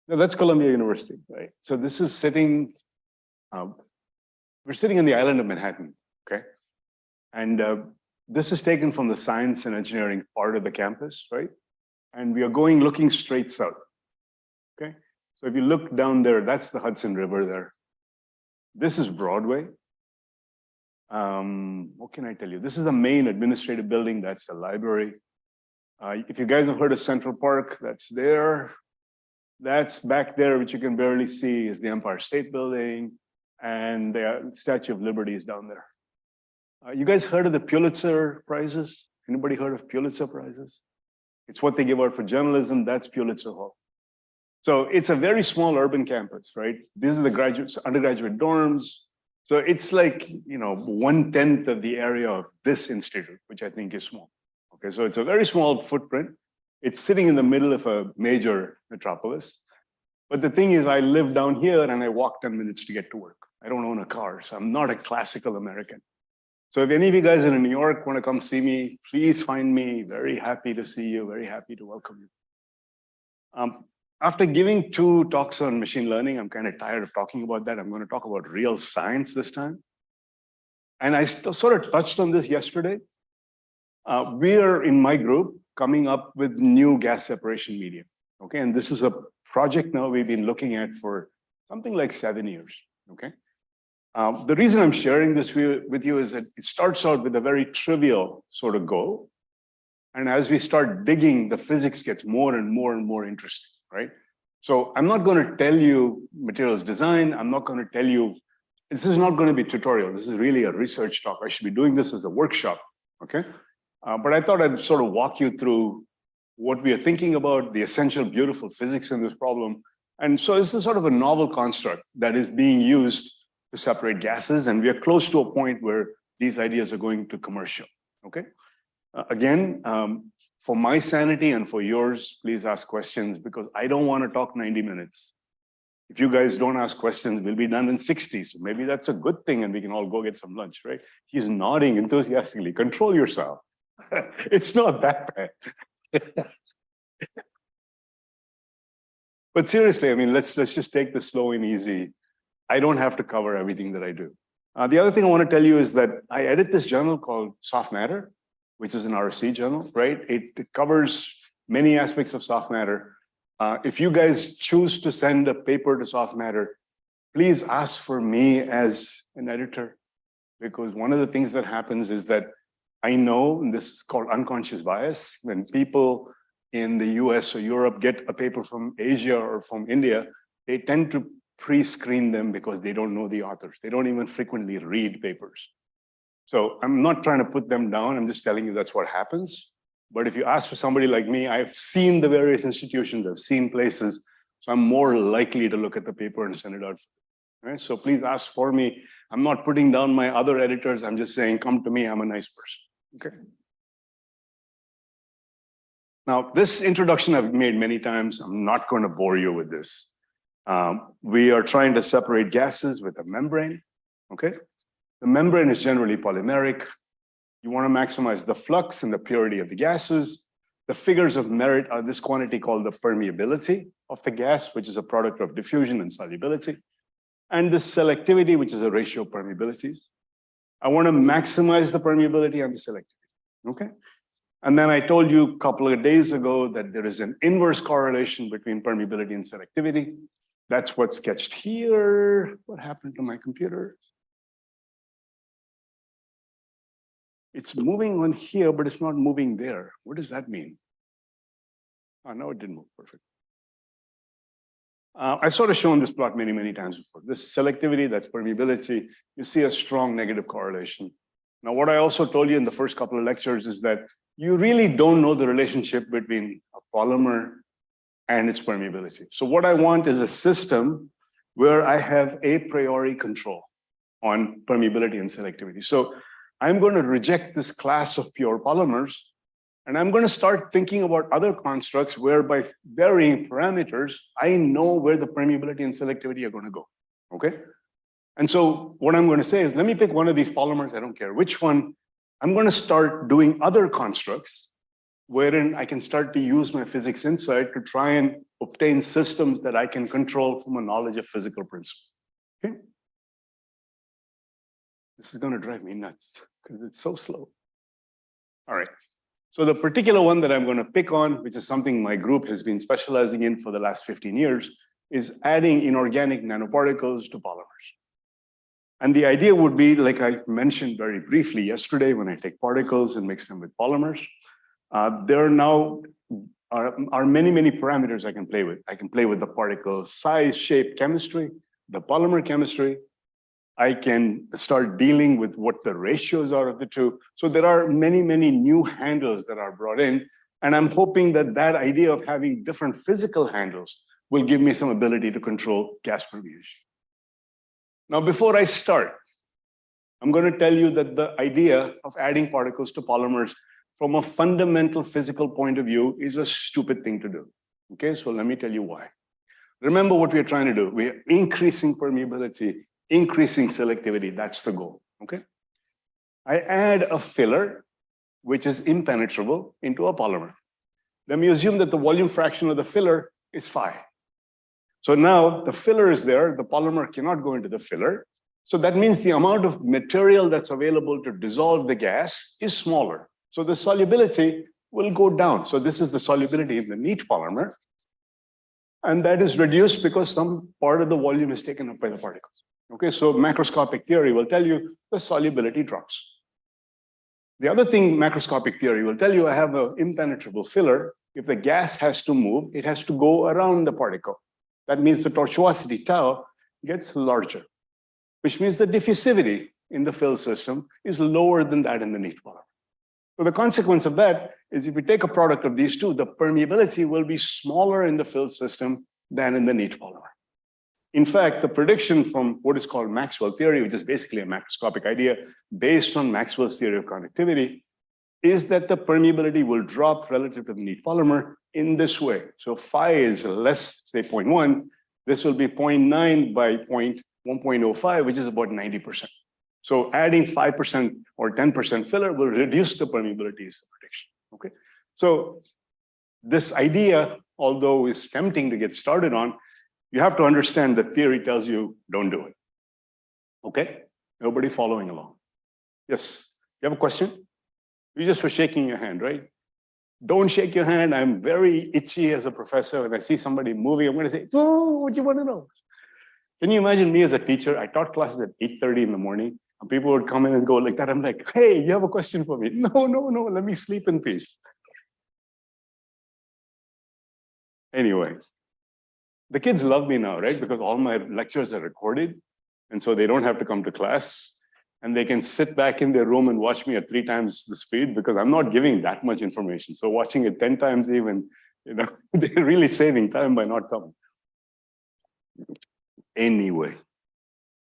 No, that's Columbia University, right? So this is sitting, we're sitting on the island of Manhattan, okay? And this is taken from the science and engineering part of the campus, right? And we are looking straight south, okay? So if you look down there, that's the Hudson River there. This is Broadway. What can I tell you? This is the main administrative building. That's the library. If you guys have heard of Central Park, that's there. That's back there, which you can barely see, is the Empire State Building, and the Statue of Liberty is down there. You guys heard of the Pulitzer Prizes? Anybody heard of Pulitzer Prizes? It's what they give out for journalism. That's Pulitzer Hall. So it's a very small urban campus, right? This is the undergraduate dorms. So it's like, 1/10 of the area of this institute, which I think is small. Okay, so it's a very small footprint. It's sitting in the middle of a major metropolis. But the thing is, I live down here and I walk 10 minutes to get to work. I don't own a car, so I'm not a classical American. So if any of you guys are in New York want to come see me, please find me. Very happy to see you, very happy to welcome you. After giving 2 talks on machine learning, I'm kind of tired of talking about that. I'm going to talk about real science this time. And I sort of touched on this yesterday. We are, in my group, coming up with new gas separation medium. Okay, and this is a project now we've been looking at for something like 7 years. Okay. The reason I'm sharing this with you is that it starts out with a very trivial sort of goal. And as we start digging, the physics gets more and more and more interesting, right? So I'm not going to tell you materials design. I'm not going to tell you, this is not going to be a tutorial. This is really a research talk. I should be doing this as a workshop, okay? But I thought I'd sort of walk you through what we are thinking about, the essential, beautiful physics in this problem. And so this is sort of a novel construct that is being used to separate gases, and we are close to a point where these ideas are going to commercial, okay? Again, for my sanity and for yours, please ask questions because I don't want to talk 90 minutes. If you guys don't ask questions, we'll be done in 60. So maybe that's a good thing and we can all go get some lunch, right? He's nodding enthusiastically. Control yourself. It's not that bad. But seriously, I mean, let's just take this slow and easy. I don't have to cover everything that I do. The other thing I want to tell you is that I edit this journal called Soft Matter, which is an RSC journal, right? It covers many aspects of soft matter. If you guys choose to send a paper to Soft Matter, please ask for me as an editor, because one of the things that happens is that I know, and this is called unconscious bias, when people in the US or Europe get a paper from Asia or from India, they tend to pre-screen them because they don't know the authors. They don't even frequently read papers. So I'm not trying to put them down. I'm just telling you that's what happens. But if you ask for somebody like me, I've seen the various institutions, I've seen places, so I'm more likely to look at the paper and send it out. Right? So please ask for me. I'm not putting down my other editors. I'm just saying, come to me, I'm a nice person. Okay. Now, this introduction I've made many times. I'm not going to bore you with this. We are trying to separate gases with a membrane. Okay. The membrane is generally polymeric. You want to maximize the flux and the purity of the gases. The figures of merit are this quantity called the permeability of the gas, which is a product of diffusion and solubility, and the selectivity, which is a ratio of permeabilities. I want to maximize the permeability and the selectivity, okay? And then I told you a couple of days ago that there is an inverse correlation between permeability and selectivity. That's what's sketched here. What happened to my computer? It's moving on here, but it's not moving there. What does that mean? Oh, no, it didn't move. Perfect. I've sort of shown this plot many, many times before. This selectivity, that's permeability. You see a strong negative correlation. Now, what I also told you in the first couple of lectures is that you really don't know the relationship between a polymer and its permeability. So what I want is a system where I have a priori control on permeability and selectivity. So I'm going to reject this class of pure polymers, and I'm going to start thinking about other constructs where by varying parameters, I know where the permeability and selectivity are going to go, okay? And so what I'm going to say is, let me pick one of these polymers, I don't care which one. I'm going to start doing other constructs wherein I can start to use my physics insight to try and obtain systems that I can control from a knowledge of physical principles. Okay? This is going to drive me nuts because it's so slow. All right. So the particular one that I'm going to pick on, which is something my group has been specializing in for the last 15 years, is adding inorganic nanoparticles to polymers. And the idea would be, like I mentioned very briefly yesterday, when I take particles and mix them with polymers, there now are many, many parameters I can play with. I can play with the particle size, shape, chemistry, the polymer chemistry. I can start dealing with what the ratios are of the two. So there are many, many new handles that are brought in. And I'm hoping that that idea of having different physical handles will give me some ability to control gas permeation. Now, before I start, I'm going to tell you that the idea of adding particles to polymers from a fundamental physical point of view is a stupid thing to do. Okay, so let me tell you why. Remember what we're trying to do. We're increasing permeability, increasing selectivity. That's the goal. Okay. I add a filler, which is impenetrable, into a polymer. Let me assume that the volume fraction of the filler is phi. So now the filler is there. The polymer cannot go into the filler. So that means the amount of material that's available to dissolve the gas is smaller. So the solubility will go down. So this is the solubility in the neat polymer. And that is reduced because some part of the volume is taken up by the particles. Okay, so macroscopic theory will tell you the solubility drops. The other thing macroscopic theory will tell you, I have an impenetrable filler. If the gas has to move, it has to go around the particle. That means the tortuosity tau gets larger, which means the diffusivity in the fill system is lower than that in the neat polymer. So the consequence of that is if you take a product of these two, the permeability will be smaller in the fill system than in the neat polymer. In fact, the prediction from what is called Maxwell theory, which is basically a macroscopic idea based on Maxwell's theory of conductivity, is that the permeability will drop relative to the neat polymer in this way. So phi is less, say 0.1. This will be 0.9 by 1.05, which is about 90%. So adding 5% or 10% filler will reduce the permeability is the prediction. Okay. So this idea, although is tempting to get started on, you have to understand that theory tells you don't do it. Okay? Nobody following along. Yes. You have a question? You just were shaking your hand, right? Don't shake your hand. I'm very itchy as a professor. When I see somebody moving, I'm going to say, oh, what do you want to know? Can you imagine me as a teacher? I taught classes at 8:30 in the morning, and people would come in and go like that. I'm like, hey, you have a question for me? No, let me sleep in peace. Anyway, the kids love me now, right? Because all my lectures are recorded, and so they don't have to come to class. And they can sit back in their room and watch me at 3 times the speed because I'm not giving that much information. So watching it 10 times even, they're really saving time by not coming. Anyway,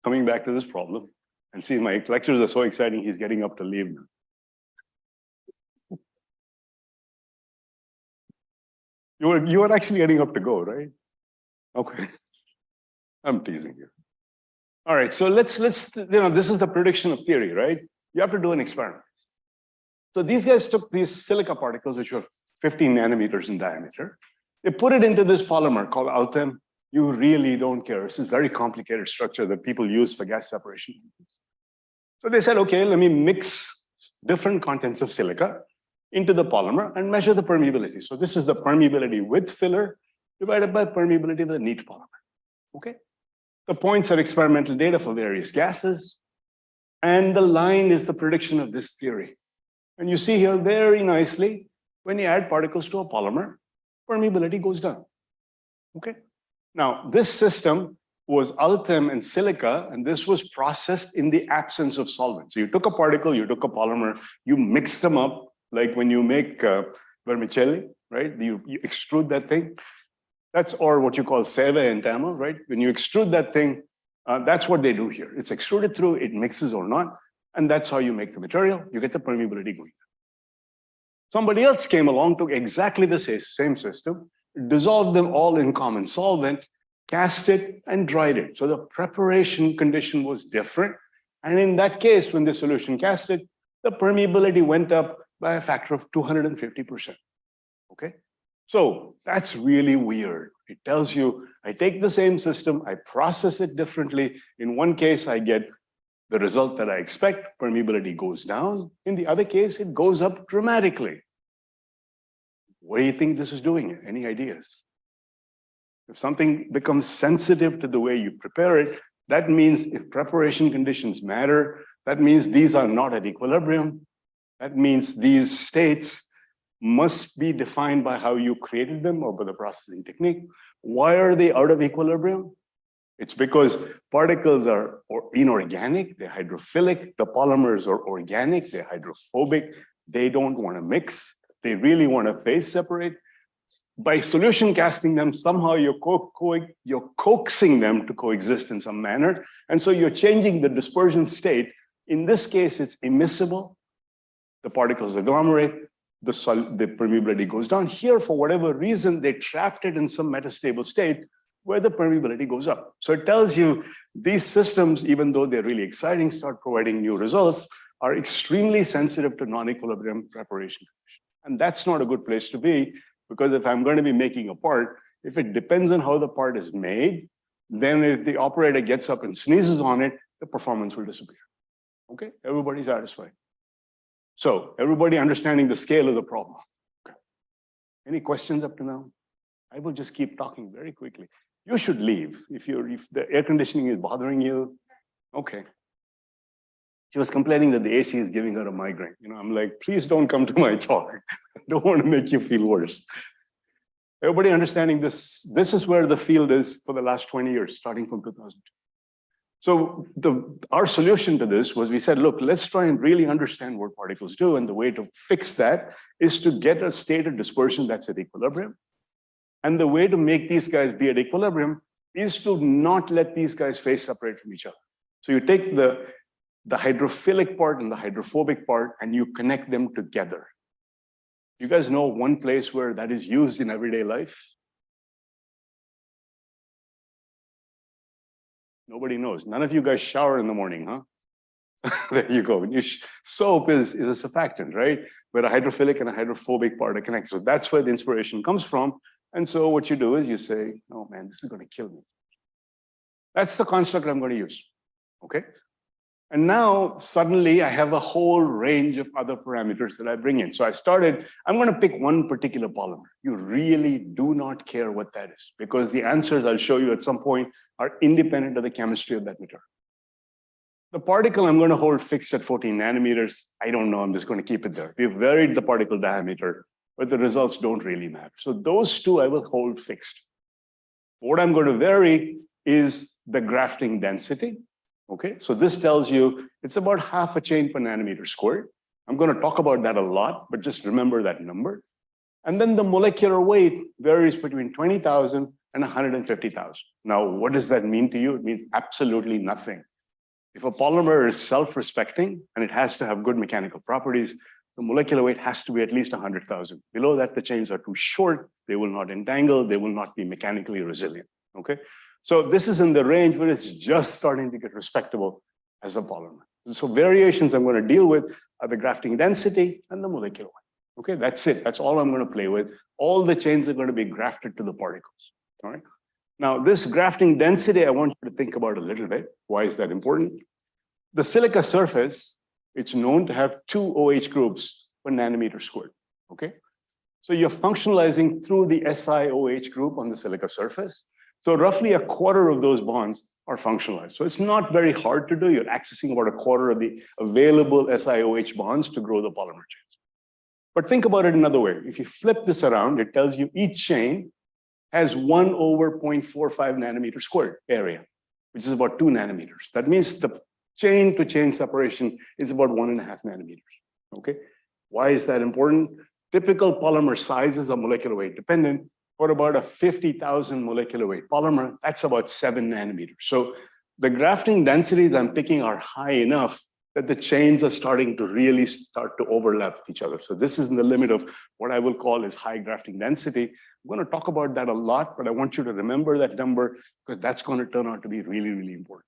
coming back to this problem, and see, my lectures are so exciting, he's getting up to leave now. You are actually getting up to go, right? Okay. I'm teasing you. All right, so let's this is the prediction of theory, right? You have to do an experiment. So these guys took these silica particles, which were 15 nanometers in diameter. They put it into this polymer called Altem. You really don't care. This is a very complicated structure that people use for gas separation. So they said, okay, let me mix different contents of silica into the polymer and measure the permeability. So this is the permeability with filler divided by permeability of the neat polymer. Okay. The points are experimental data for various gases. And the line is the prediction of this theory. And you see here very nicely, when you add particles to a polymer, permeability goes down. Okay. Now, this system was Altem and silica, and this was processed in the absence of solvent. So you took a particle, you took a polymer, you mixed them up, like when you make vermicelli, right? You extrude that thing. That's or what you call seve in Tamil, right? When you extrude that thing, that's what they do here. It's extruded through, it mixes or not, and that's how you make the material. You get the permeability going. Somebody else came along, took exactly the same system, dissolved them all in common solvent, cast it, and dried it. So the preparation condition was different. And in that case, when the solution casted, the permeability went up by a factor of 250%. Okay? So that's really weird. It tells you, I take the same system, I process it differently. In one case, I get the result that I expect, permeability goes down. In the other case, it goes up dramatically. What do you think this is doing? Any ideas? If something becomes sensitive to the way you prepare it, that means if preparation conditions matter, that means these are not at equilibrium. That means these states must be defined by how you created them or by the processing technique. Why are they out of equilibrium? It's because particles are inorganic, they're hydrophilic, the polymers are organic, they're hydrophobic, they don't want to mix, they really want to phase separate. By solution casting them, somehow you're coaxing them to coexist in some manner, and so you're changing the dispersion state. In this case, it's immiscible. The particles agglomerate, the permeability goes down. Here, for whatever reason, they trapped it in some metastable state where the permeability goes up. So it tells you these systems, even though they're really exciting, start providing new results, are extremely sensitive to non-equilibrium preparation. And that's not a good place to be, because if I'm going to be making a part, if it depends on how the part is made, then if the operator gets up and sneezes on it, the performance will disappear. Okay, everybody's satisfied. So everybody understanding the scale of the problem. Okay. Any questions up to now? I will just keep talking very quickly. You should leave if the air conditioning is bothering you. Okay. She was complaining that the AC is giving her a migraine. I'm like, please don't come to my talk. I don't want to make you feel worse. Everybody understanding this? This is where the field is for the last 20 years, starting from 2002. So our solution to this was, we said, look, let's try and really understand what particles do. And the way to fix that is to get a state of dispersion that's at equilibrium. And the way to make these guys be at equilibrium is to not let these guys phase separate from each other. So you take the hydrophilic part and the hydrophobic part, and you connect them together. You guys know one place where that is used in everyday life? Nobody knows. None of you guys shower in the morning, huh? There you go. Soap is a surfactant, right? Where a hydrophilic and a hydrophobic part are connected. So that's where the inspiration comes from. And so what you do is you say, oh man, this is going to kill me. That's the construct I'm going to use, okay? And now suddenly I have a whole range of other parameters that I bring in. So I'm going to pick one particular polymer. You really do not care what that is, because the answers I'll show you at some point are independent of the chemistry of that material. The particle I'm going to hold fixed at 14 nanometers. I don't know, I'm just going to keep it there. We've varied the particle diameter, but the results don't really matter. So those two I will hold fixed. What I'm going to vary is the grafting density. Okay, so this tells you it's about half a chain per nanometer squared. I'm going to talk about that a lot, but just remember that number. And then the molecular weight varies between 20,000 and 150,000. Now, what does that mean to you? It means absolutely nothing. If a polymer is self-respecting and it has to have good mechanical properties, the molecular weight has to be at least 100,000. Below that, the chains are too short. They will not entangle. They will not be mechanically resilient. Okay. So this is in the range where it's just starting to get respectable as a polymer. So variations I'm going to deal with are the grafting density and the molecular weight. Okay, that's it. That's all I'm going to play with. All the chains are going to be grafted to the particles. All right. Now, this grafting density, I want you to think about a little bit. Why is that important? The silica surface, it's known to have 2 OH groups per nanometer squared. Okay. So you're functionalizing through the SiOH group on the silica surface. So roughly a quarter of those bonds are functionalized. So it's not very hard to do. You're accessing about a quarter of the available SiOH bonds to grow the polymer chains. But think about it another way. If you flip this around, it tells you each chain has 1 over 0.45 nanometer squared area, which is about 2 nanometers. That means the chain to chain separation is about 1.5 nanometers. Okay. Why is that important? Typical polymer sizes are molecular weight dependent. For about a 50,000 molecular weight polymer, that's about 7 nanometers. So the grafting densities I'm picking are high enough that the chains are starting to really start to overlap with each other. So this is in the limit of what I will call is high grafting density. I'm going to talk about that a lot, but I want you to remember that number because that's going to turn out to be really, really important.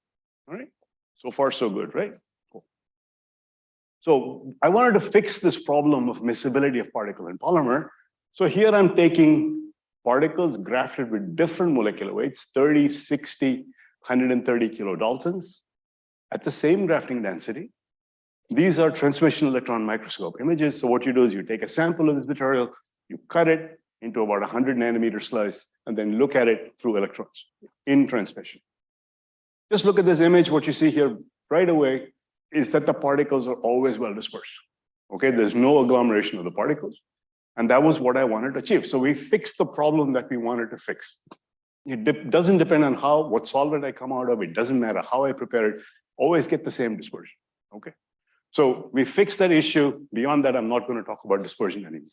All right. So far, so good, right? Cool. So I wanted to fix this problem of miscibility of particle in polymer. So here I'm taking particles grafted with different molecular weights, 30, 60, 130 kilodaltons at the same grafting density. These are transmission electron microscope images. So what you do is you take a sample of this material, you cut it into about 100 nanometer slice, and then look at it through electrons in transmission. Just look at this image. What you see here right away is that the particles are always well dispersed. Okay, there's no agglomeration of the particles. And that was what I wanted to achieve. So we fixed the problem that we wanted to fix. It doesn't depend on what solvent I come out of. It doesn't matter how I prepare it. Always get the same dispersion. Okay. So we fixed that issue. Beyond that, I'm not going to talk about dispersion anymore.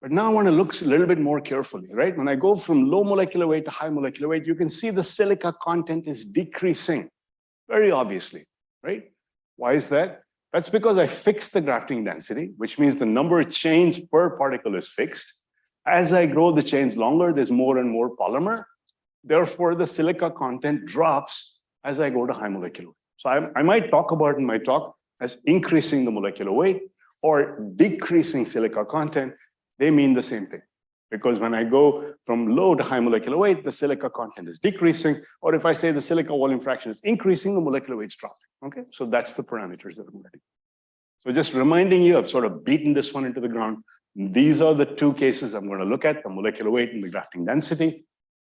But now I want to look a little bit more carefully, right? When I go from low molecular weight to high molecular weight, you can see the silica content is decreasing very obviously, right? Why is that? That's because I fixed the grafting density, which means the number of chains per particle is fixed. As I grow the chains longer, there's more and more polymer. Therefore, the silica content drops as I go to high molecular weight. So I might talk about in my talk as increasing the molecular weight or decreasing silica content. They mean the same thing. Because when I go from low to high molecular weight, the silica content is decreasing. Or if I say the silica volume fraction is increasing, the molecular weight is dropping. Okay, so that's the parameters that I'm writing. So just reminding you, I've sort of beaten this one into the ground. These are the two cases I'm going to look at, the molecular weight and the grafting density.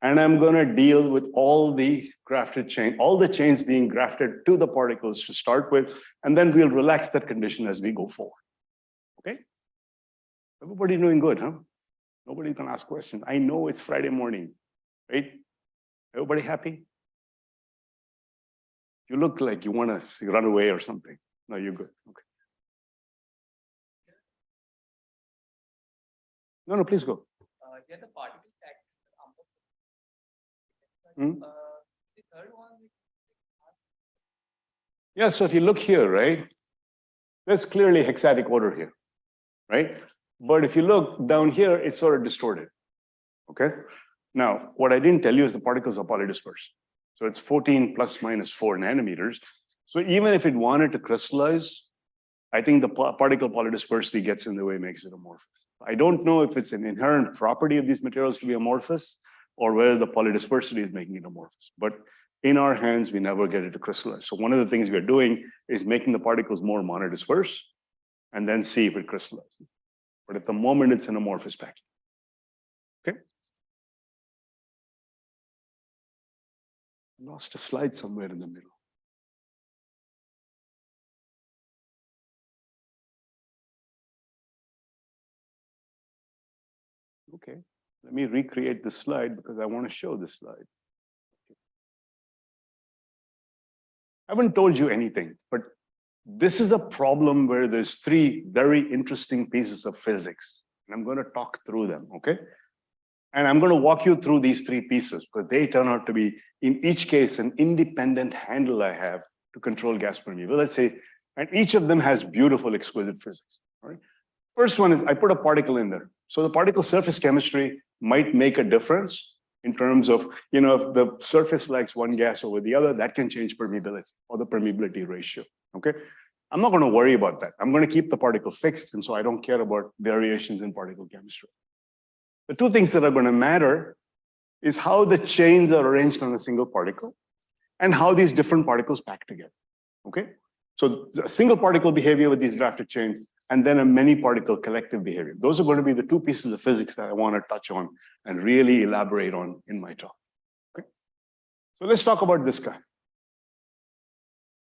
And I'm going to deal with all the grafted chain, all the chains being grafted to the particles to start with. And then we'll relax that condition as we go forward. Okay? Everybody doing good, huh? Nobody can ask questions. I know it's Friday morning, right? Everybody happy? You look like you want to run away or something. No, you're good. Okay. No, please go. Yeah, the particle stack. Hmm? The third one. Yeah, so if you look here, right, there's clearly hexatic order here, right? But if you look down here, it's sort of distorted, okay? Now, what I didn't tell you is the particles are polydispersed. So it's 14 plus minus 4 nanometers. So even if it wanted to crystallize, I think the particle polydispersity gets in the way, makes it amorphous. I don't know if it's an inherent property of these materials to be amorphous or whether the polydispersity is making it amorphous. But in our hands, we never get it to crystallize. So one of the things we're doing is making the particles more monodisperse and then see if it crystallizes. But at the moment, it's an amorphous package. Okay? Lost a slide somewhere in the middle. Okay, let me recreate the slide because I want to show this slide. I haven't told you anything, but this is a problem where there's 3 very interesting pieces of physics, and I'm going to talk through them, okay? And I'm going to walk you through these 3 pieces because they turn out to be, in each case, an independent handle I have to control gas permeability, and each of them has beautiful, exquisite physics, all right? First one is I put a particle in there. So the particle surface chemistry might make a difference in terms of, you know, if the surface likes one gas over the other, that can change permeability or the permeability ratio, okay? I'm not going to worry about that. I'm going to keep the particle fixed, and so I don't care about variations in particle chemistry. The 2 things that are going to matter is how the chains are arranged on a single particle and how these different particles pack together, okay? So a single particle behavior with these grafted chains and then a many particle collective behavior. Those are going to be the 2 pieces of physics that I want to touch on and really elaborate on in my talk. Okay? So let's talk about this guy.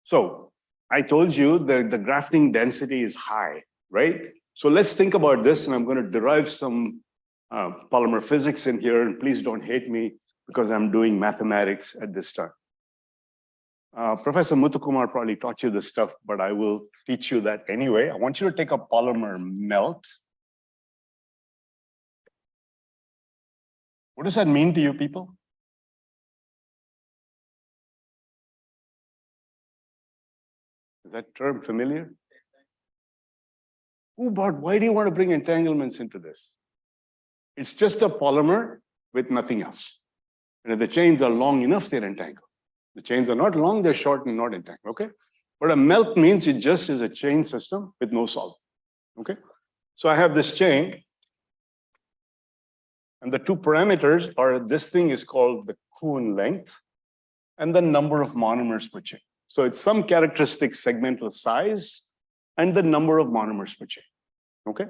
So I told you that the grafting density is high, right? So let's think about this, and I'm going to derive some polymer physics in here, and please don't hate me because I'm doing mathematics at this time. Professor Kumar probably taught you this stuff, but I will teach you that anyway. I want you to take a polymer melt. What does that mean to you people? Is that term familiar? Why do you want to bring entanglements into this? It's just a polymer with nothing else. And if the chains are long enough, they're entangled. The chains are not long, they're short and not entangled, okay? But a melt means it just is a chain system with no solvent. Okay? So I have this chain, and the two parameters are this thing is called the Kuhn length and the number of monomers per chain. So it's some characteristic segmental size and the number of monomers per chain. Okay?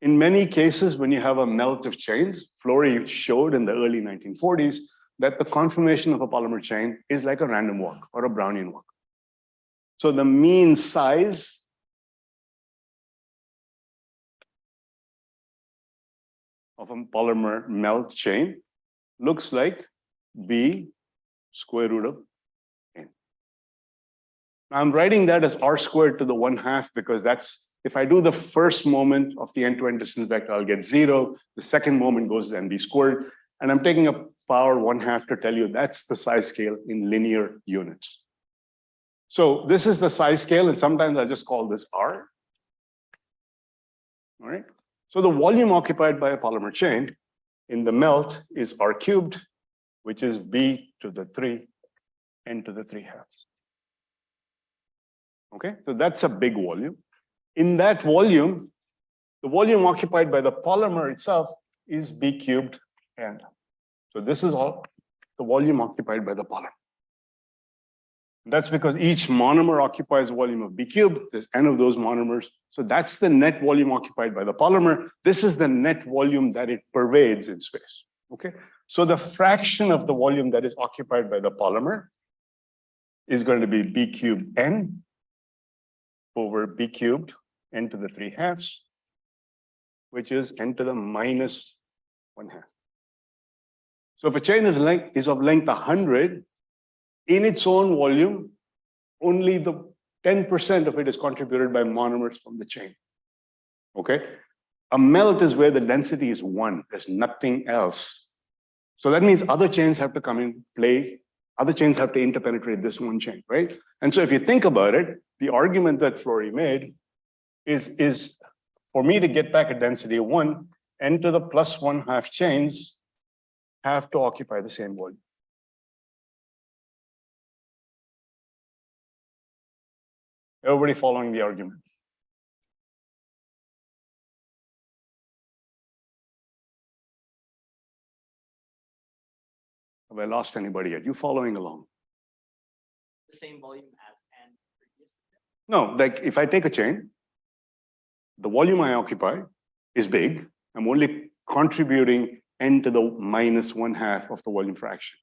In many cases, when you have a melt of chains, Flory showed in the early 1940s that the conformation of a polymer chain is like a random walk or a Brownian walk. So the mean size of a polymer melt chain looks like B square root of N. Now I'm writing that as R squared to the 1/2 because that's, if I do the first moment of the end-to-end distance vector, I'll get 0. The second moment goes to NB squared. And I'm taking a power 1/2 to tell you that's the size scale in linear units. So this is the size scale, and sometimes I just call this R. All right. So the volume occupied by a polymer chain in the melt is R cubed, which is B to the 3, N to the 3/2. Okay, so that's a big volume. In that volume, the volume occupied by the polymer itself is B cubed N. So this is all the volume occupied by the polymer. That's because each monomer occupies a volume of B cubed. There's N of those monomers. So that's the net volume occupied by the polymer. This is the net volume that it pervades in space. Okay. So the fraction of the volume that is occupied by the polymer is going to be B cubed N over B cubed N to the 3/2, which is N to the minus 1/2. So if a chain is of length 100, in its own volume, only the 10% of it is contributed by monomers from the chain. Okay? A melt is where the density is 1. There's nothing else. So that means other chains have to come in play. Other chains have to interpenetrate this one chain, right? And so if you think about it, the argument that Flory made is for me to get back a density of 1, N to the plus 1/2 chains have to occupy the same volume. Everybody following the argument? Have I lost anybody yet? You following along? The same volume as N previous. No, like if I take a chain, the volume I occupy is big. I'm only contributing N to the minus 1/2 of the volume fraction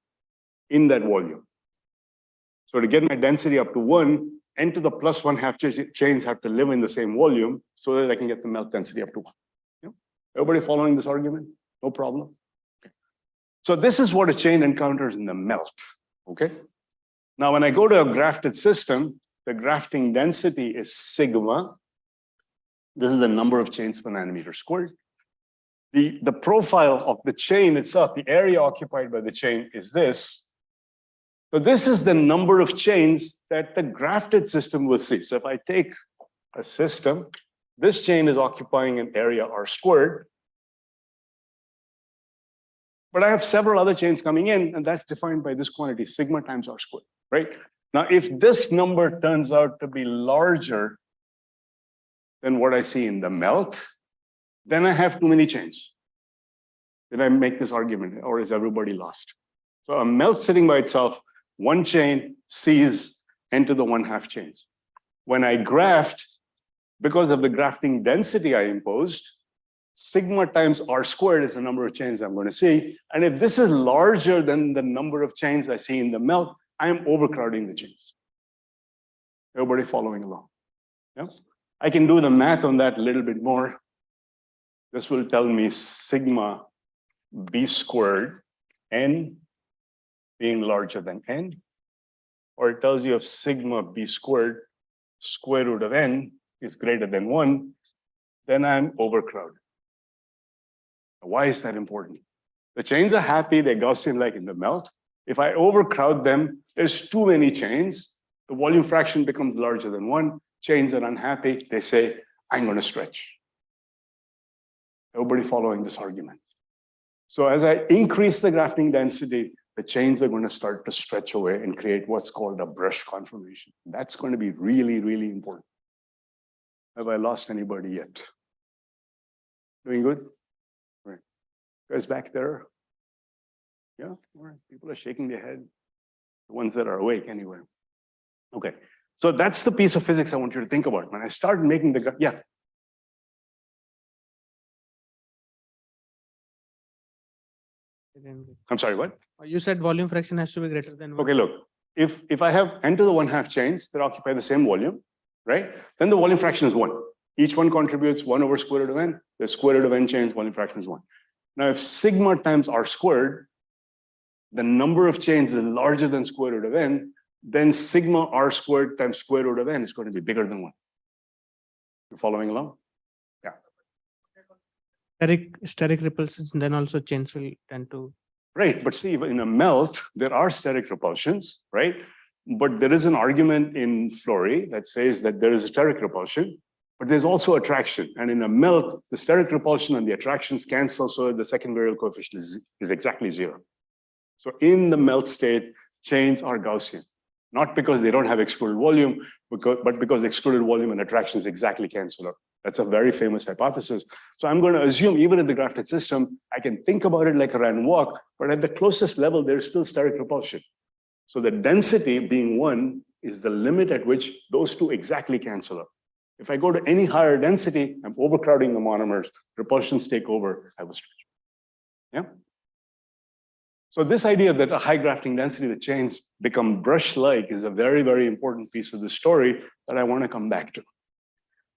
in that volume. So to get my density up to 1, N to the plus 1/2 chains have to live in the same volume so that I can get the melt density up to 1. Yeah? Everybody following this argument? No problem. Okay. So this is what a chain encounters in the melt. Okay. Now, when I go to a grafted system, the grafting density is sigma. This is the number of chains per nanometer squared. The profile of the chain itself, the area occupied by the chain is this. So this is the number of chains that the grafted system will see. So if I take a system, this chain is occupying an area R squared. But I have several other chains coming in, and that's defined by this quantity, sigma times R squared, right? Now, if this number turns out to be larger than what I see in the melt, then I have too many chains. Did I make this argument, or is everybody lost? So a melt sitting by itself, one chain sees N to the 1/2 chains. When I graft, because of the grafting density I imposed, sigma times R squared is the number of chains I'm going to see. And if this is larger than the number of chains I see in the melt, I am overcrowding the chains. Everybody following along? Yeah? I can do the math on that a little bit more. This will tell me sigma B squared N being larger than N, or it tells you if sigma B squared square root of N is greater than 1, then I'm overcrowded. Why is that important? The chains are happy, they're Gaussian like in the melt. If I overcrowd them, there's too many chains. The volume fraction becomes larger than 1. Chains are unhappy. They say, I'm going to stretch. Everybody following this argument? So as I increase the grafting density, the chains are going to start to stretch away and create what's called a brush conformation. That's going to be really, really important. Have I lost anybody yet? Doing good? Right. Guys back there? Yeah, all right. People are shaking their head. The ones that are awake anyway. Okay, so that's the piece of physics I want you to think about. When I start making the, yeah. I'm sorry, what? You said volume fraction has to be greater than 1. Okay, look, if I have n to the 1/2 chains that occupy the same volume, right? Then the volume fraction is 1. Each one contributes 1 over square root of n. The square root of n chains, volume fraction is 1. Now, if sigma times r squared, the number of chains is larger than square root of n, then sigma r squared times square root of n is going to be bigger than 1. You following along? Yeah. Steric repulsions, then also chains will tend to. Right, but see, in a melt, there are steric repulsions, right? But there is an argument in Flory that says that there is a steric repulsion, but there's also attraction. And in a melt, the steric repulsion and the attractions cancel, so the second virial coefficient is exactly 0. So in the melt state, chains are Gaussian, not because they don't have excluded volume, but because excluded volume and attractions exactly cancel out. That's a very famous hypothesis. So I'm going to assume even in the grafted system, I can think about it like a random walk, but at the closest level, there's still steric repulsion. So the density being 1 is the limit at which those two exactly cancel out. If I go to any higher density, I'm overcrowding the monomers, repulsions take over, I will stretch. Yeah? So this idea that a high grafting density, the chains become brush-like is a very, very important piece of the story that I want to come back to.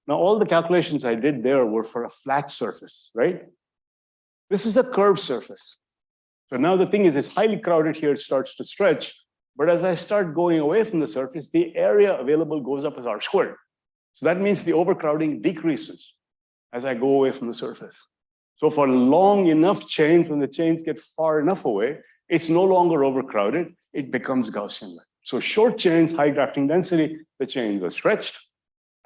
Now, all the calculations I did there were for a flat surface, right? This is a curved surface. So now the thing is, it's highly crowded here, it starts to stretch. But as I start going away from the surface, the area available goes up as r squared. So that means the overcrowding decreases as I go away from the surface. So for long enough chains, when the chains get far enough away, it's no longer overcrowded, it becomes Gaussian-like. So short chains, high grafting density, the chains are stretched.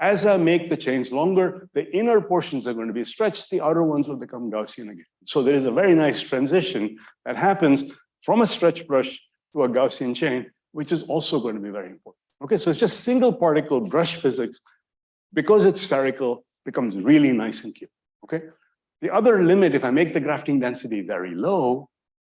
As I make the chains longer, the inner portions are going to be stretched, the outer ones will become Gaussian again. So there is a very nice transition that happens from a stretch brush to a Gaussian chain, which is also going to be very important. Okay, so it's just single particle brush physics. Because it's spherical, becomes really nice and cute. Okay. The other limit, if I make the grafting density very low,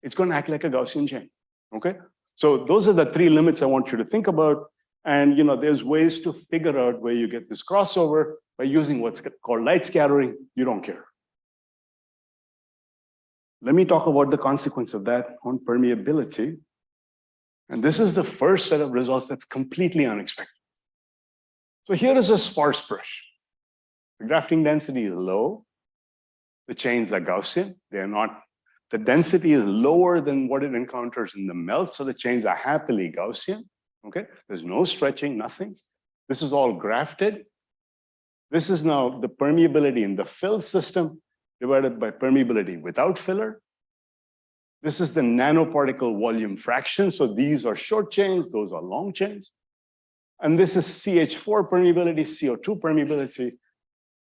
it's going to act like a Gaussian chain. Okay. So those are the 3 limits I want you to think about. And there's ways to figure out where you get this crossover by using what's called light scattering. You don't care. Let me talk about the consequence of that on permeability. And this is the first set of results that's completely unexpected. So here is a sparse brush. The grafting density is low. The chains are Gaussian. They are not, the density is lower than what it encounters in the melt. So the chains are happily Gaussian. Okay, there's no stretching, nothing. This is all grafted. This is now the permeability in the filled system divided by permeability without filler. This is the nanoparticle volume fraction. So these are short chains, those are long chains. And this is CH4 permeability, CO2 permeability.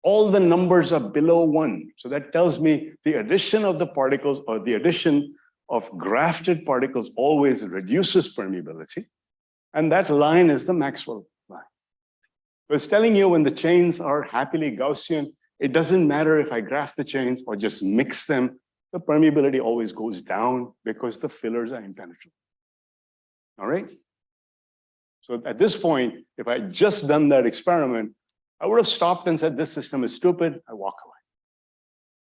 All the numbers are below 1. So that tells me the addition of the particles or the addition of grafted particles always reduces permeability. And that line is the Maxwell line. So it's telling you when the chains are happily Gaussian, it doesn't matter if I graft the chains or just mix them, the permeability always goes down because the fillers are impenetrable. All right? So at this point, if I had just done that experiment, I would have stopped and said, this system is stupid, I walk away.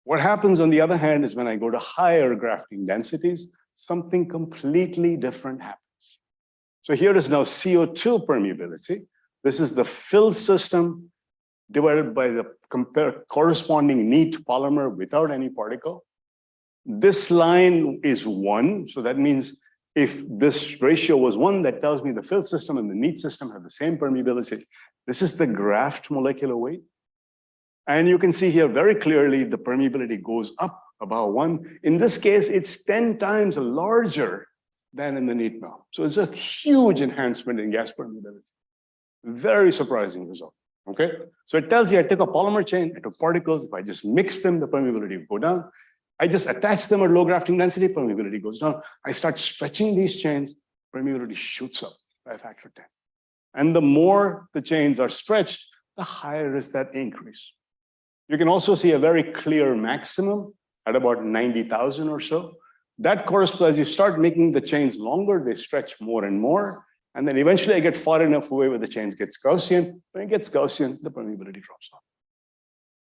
What happens on the other hand is when I go to higher grafting densities, something completely different happens. So here is now CO2 permeability. This is the filled system divided by the corresponding neat polymer without any particle. This line is 1, so that means if this ratio was 1, that tells me the filled system and the neat system have the same permeability. This is the graft molecular weight. And you can see here very clearly the permeability goes up about 1. In this case, it's 10 times larger than in the neat melt. So it's a huge enhancement in gas permeability. Very surprising result. Okay, so it tells you I took a polymer chain, I took particles. If I just mix them, the permeability will go down. I just attach them at low grafting density, permeability goes down. I start stretching these chains, permeability shoots up by a factor of 10. And the more the chains are stretched, the higher is that increase. You can also see a very clear maximum at about 90,000 or so. That corresponds, as you start making the chains longer, they stretch more and more. And then eventually I get far enough away where the chains gets Gaussian. When it gets Gaussian, the permeability drops off.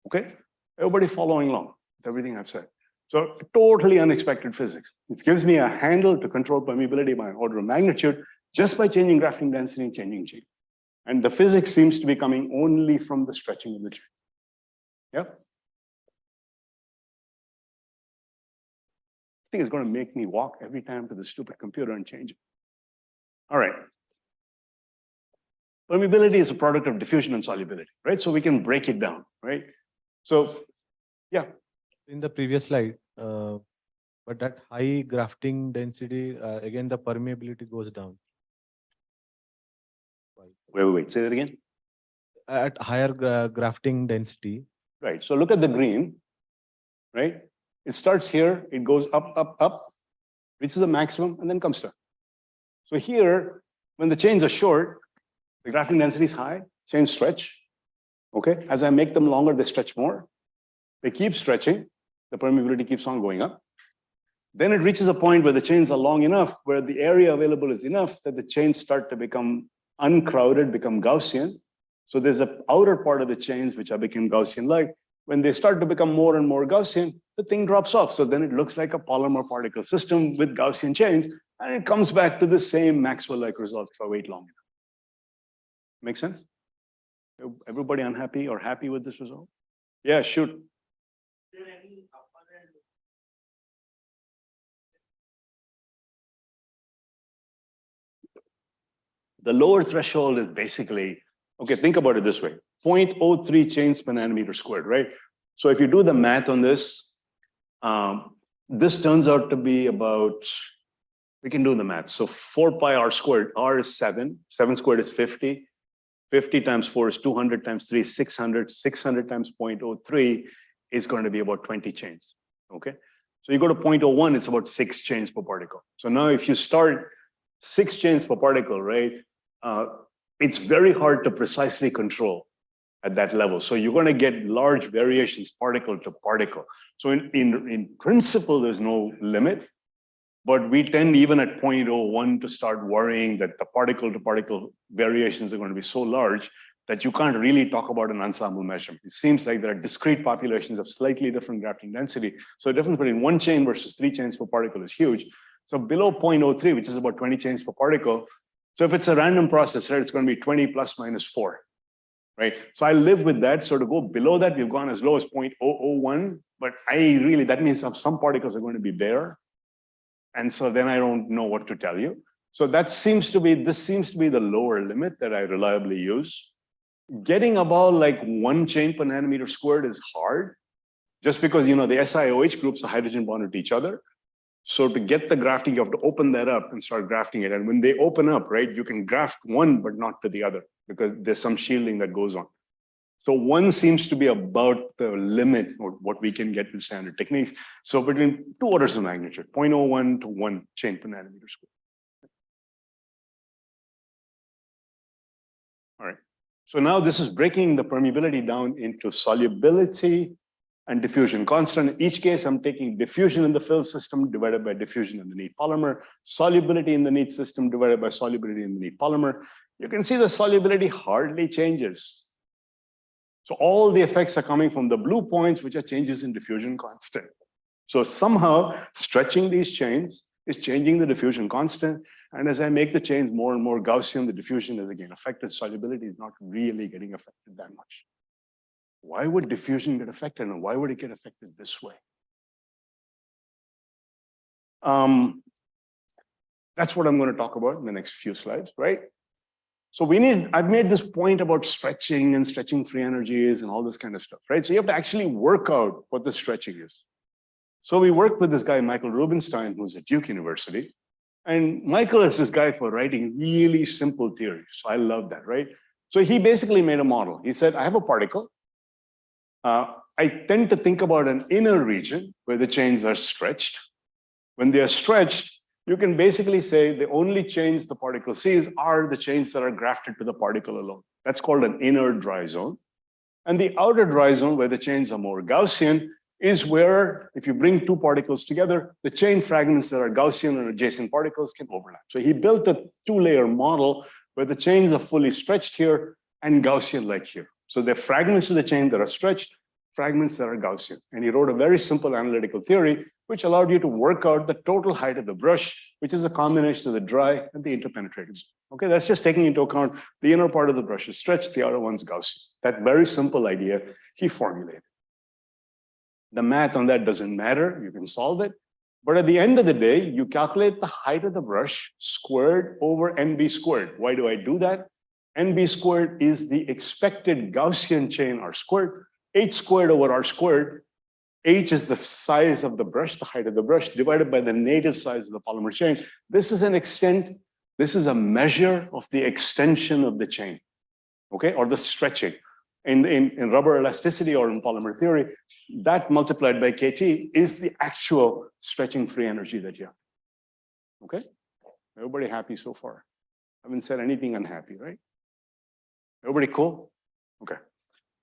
Okay? Everybody following along with everything I've said. So totally unexpected physics. It gives me a handle to control permeability by an order of magnitude just by changing grafting density and changing chain. And the physics seems to be coming only from the stretching of the chain. Yep. This thing is going to make me walk every time to the stupid computer and change it. All right. Permeability is a product of diffusion and solubility, right? So we can break it down, right? So, yeah. In the previous slide, but at high grafting density, again, the permeability goes down. Wait, say that again. At higher grafting density. Right, so look at the green, right? It starts here, it goes up, up, up, reaches the maximum, and then comes down. So here, when the chains are short, the grafting density is high, chains stretch, okay? As I make them longer, they stretch more. They keep stretching, the permeability keeps on going up. Then it reaches a point where the chains are long enough, where the area available is enough that the chains start to become uncrowded, become Gaussian. So there's an outer part of the chains which are become Gaussian-like. When they start to become more and more Gaussian, the thing drops off. So then it looks like a polymer particle system with Gaussian chains, and it comes back to the same Maxwell-like result if I wait long enough. Make sense? Everybody unhappy or happy with this result? Yeah, shoot. Is there any upper and The lower threshold is basically, okay, think about it this way, 0.03 chains per nanometer squared, right? So if you do the math on this, this turns out to be about, we can do the math. So 4 pi r squared, r is 7, 7 squared is 50, 50 times 4 is 200 times 3 is 600, 600 times 0.03 is going to be about 20 chains, okay? So you go to 0.01, it's about 6 chains per particle. So now if you start 6 chains per particle, right? It's very hard to precisely control at that level. So you're going to get large variations particle to particle. So in principle, there's no limit, but we tend even at 0.01 to start worrying that the particle to particle variations are going to be so large that you can't really talk about an ensemble measurement. It seems like there are discrete populations of slightly different grafting density. So the difference between 1 chain versus 3 chains per particle is huge. So below 0.03, which is about 20 chains per particle, so if it's a random process, right, it's going to be 20 plus minus 4, right? So I live with that. So to go below that, we've gone as low as 0.001, but that means some particles are going to be bare. And so then I don't know what to tell you. So this seems to be the lower limit that I reliably use. Getting about like 1 chain per nanometer squared is hard, just because, the SiOH groups are hydrogen bonded to each other. So to get the grafting, you have to open that up and start grafting it. And when they open up, right, you can graft one, but not to the other, because there's some shielding that goes on. So 1 seems to be about the limit or what we can get with standard techniques. So between 2 orders of magnitude, 0.01 to 1 chain per nanometer squared. All right. So now this is breaking the permeability down into solubility and diffusion constant. In each case, I'm taking diffusion in the fill system divided by diffusion in the neat polymer, solubility in the neat system divided by solubility in the neat polymer. You can see the solubility hardly changes. So all the effects are coming from the blue points, which are changes in diffusion constant. So somehow stretching these chains is changing the diffusion constant. And as I make the chains more and more Gaussian, the diffusion is again affected. Solubility is not really getting affected that much. Why would diffusion get affected, and why would it get affected this way? That's what I'm going to talk about in the next few slides, right? So I've made this point about stretching and stretching free energies and all this kind of stuff, right? So you have to actually work out what the stretching is. So we worked with this guy, Michael Rubinstein, who's at Duke University. And Michael is this guy for writing really simple theories. So I love that, right? So he basically made a model. He said, I have a particle. I I tend to think about an inner region where the chains are stretched. When they are stretched, you can basically say the only chains the particle sees are the chains that are grafted to the particle alone. That's called an inner dry zone. And the outer dry zone, where the chains are more Gaussian, is where, if you bring two particles together, the chain fragments that are Gaussian and adjacent particles can overlap. So he built a two-layer model where the chains are fully stretched here and Gaussian-like here. So they're fragments of the chain that are stretched, fragments that are Gaussian. And he wrote a very simple analytical theory, which allowed you to work out the total height of the brush, which is a combination of the dry and the interpenetrative zone. Okay, that's just taking into account the inner part of the brush is stretched, the outer one's Gaussian. That very simple idea he formulated. The math on that doesn't matter, you can solve it. But at the end of the day, you calculate the height of the brush squared over NB squared. Why do I do that? NB squared is the expected Gaussian chain R squared. H squared over R squared. H is the size of the brush, the height of the brush, divided by the native size of the polymer chain. This is an extent, this is a measure of the extension of the chain, okay, or the stretching. In rubber elasticity or in polymer theory, that multiplied by KT is the actual stretching free energy that you have. Okay? Everybody happy so far? I haven't said anything unhappy, right? Everybody cool? Okay.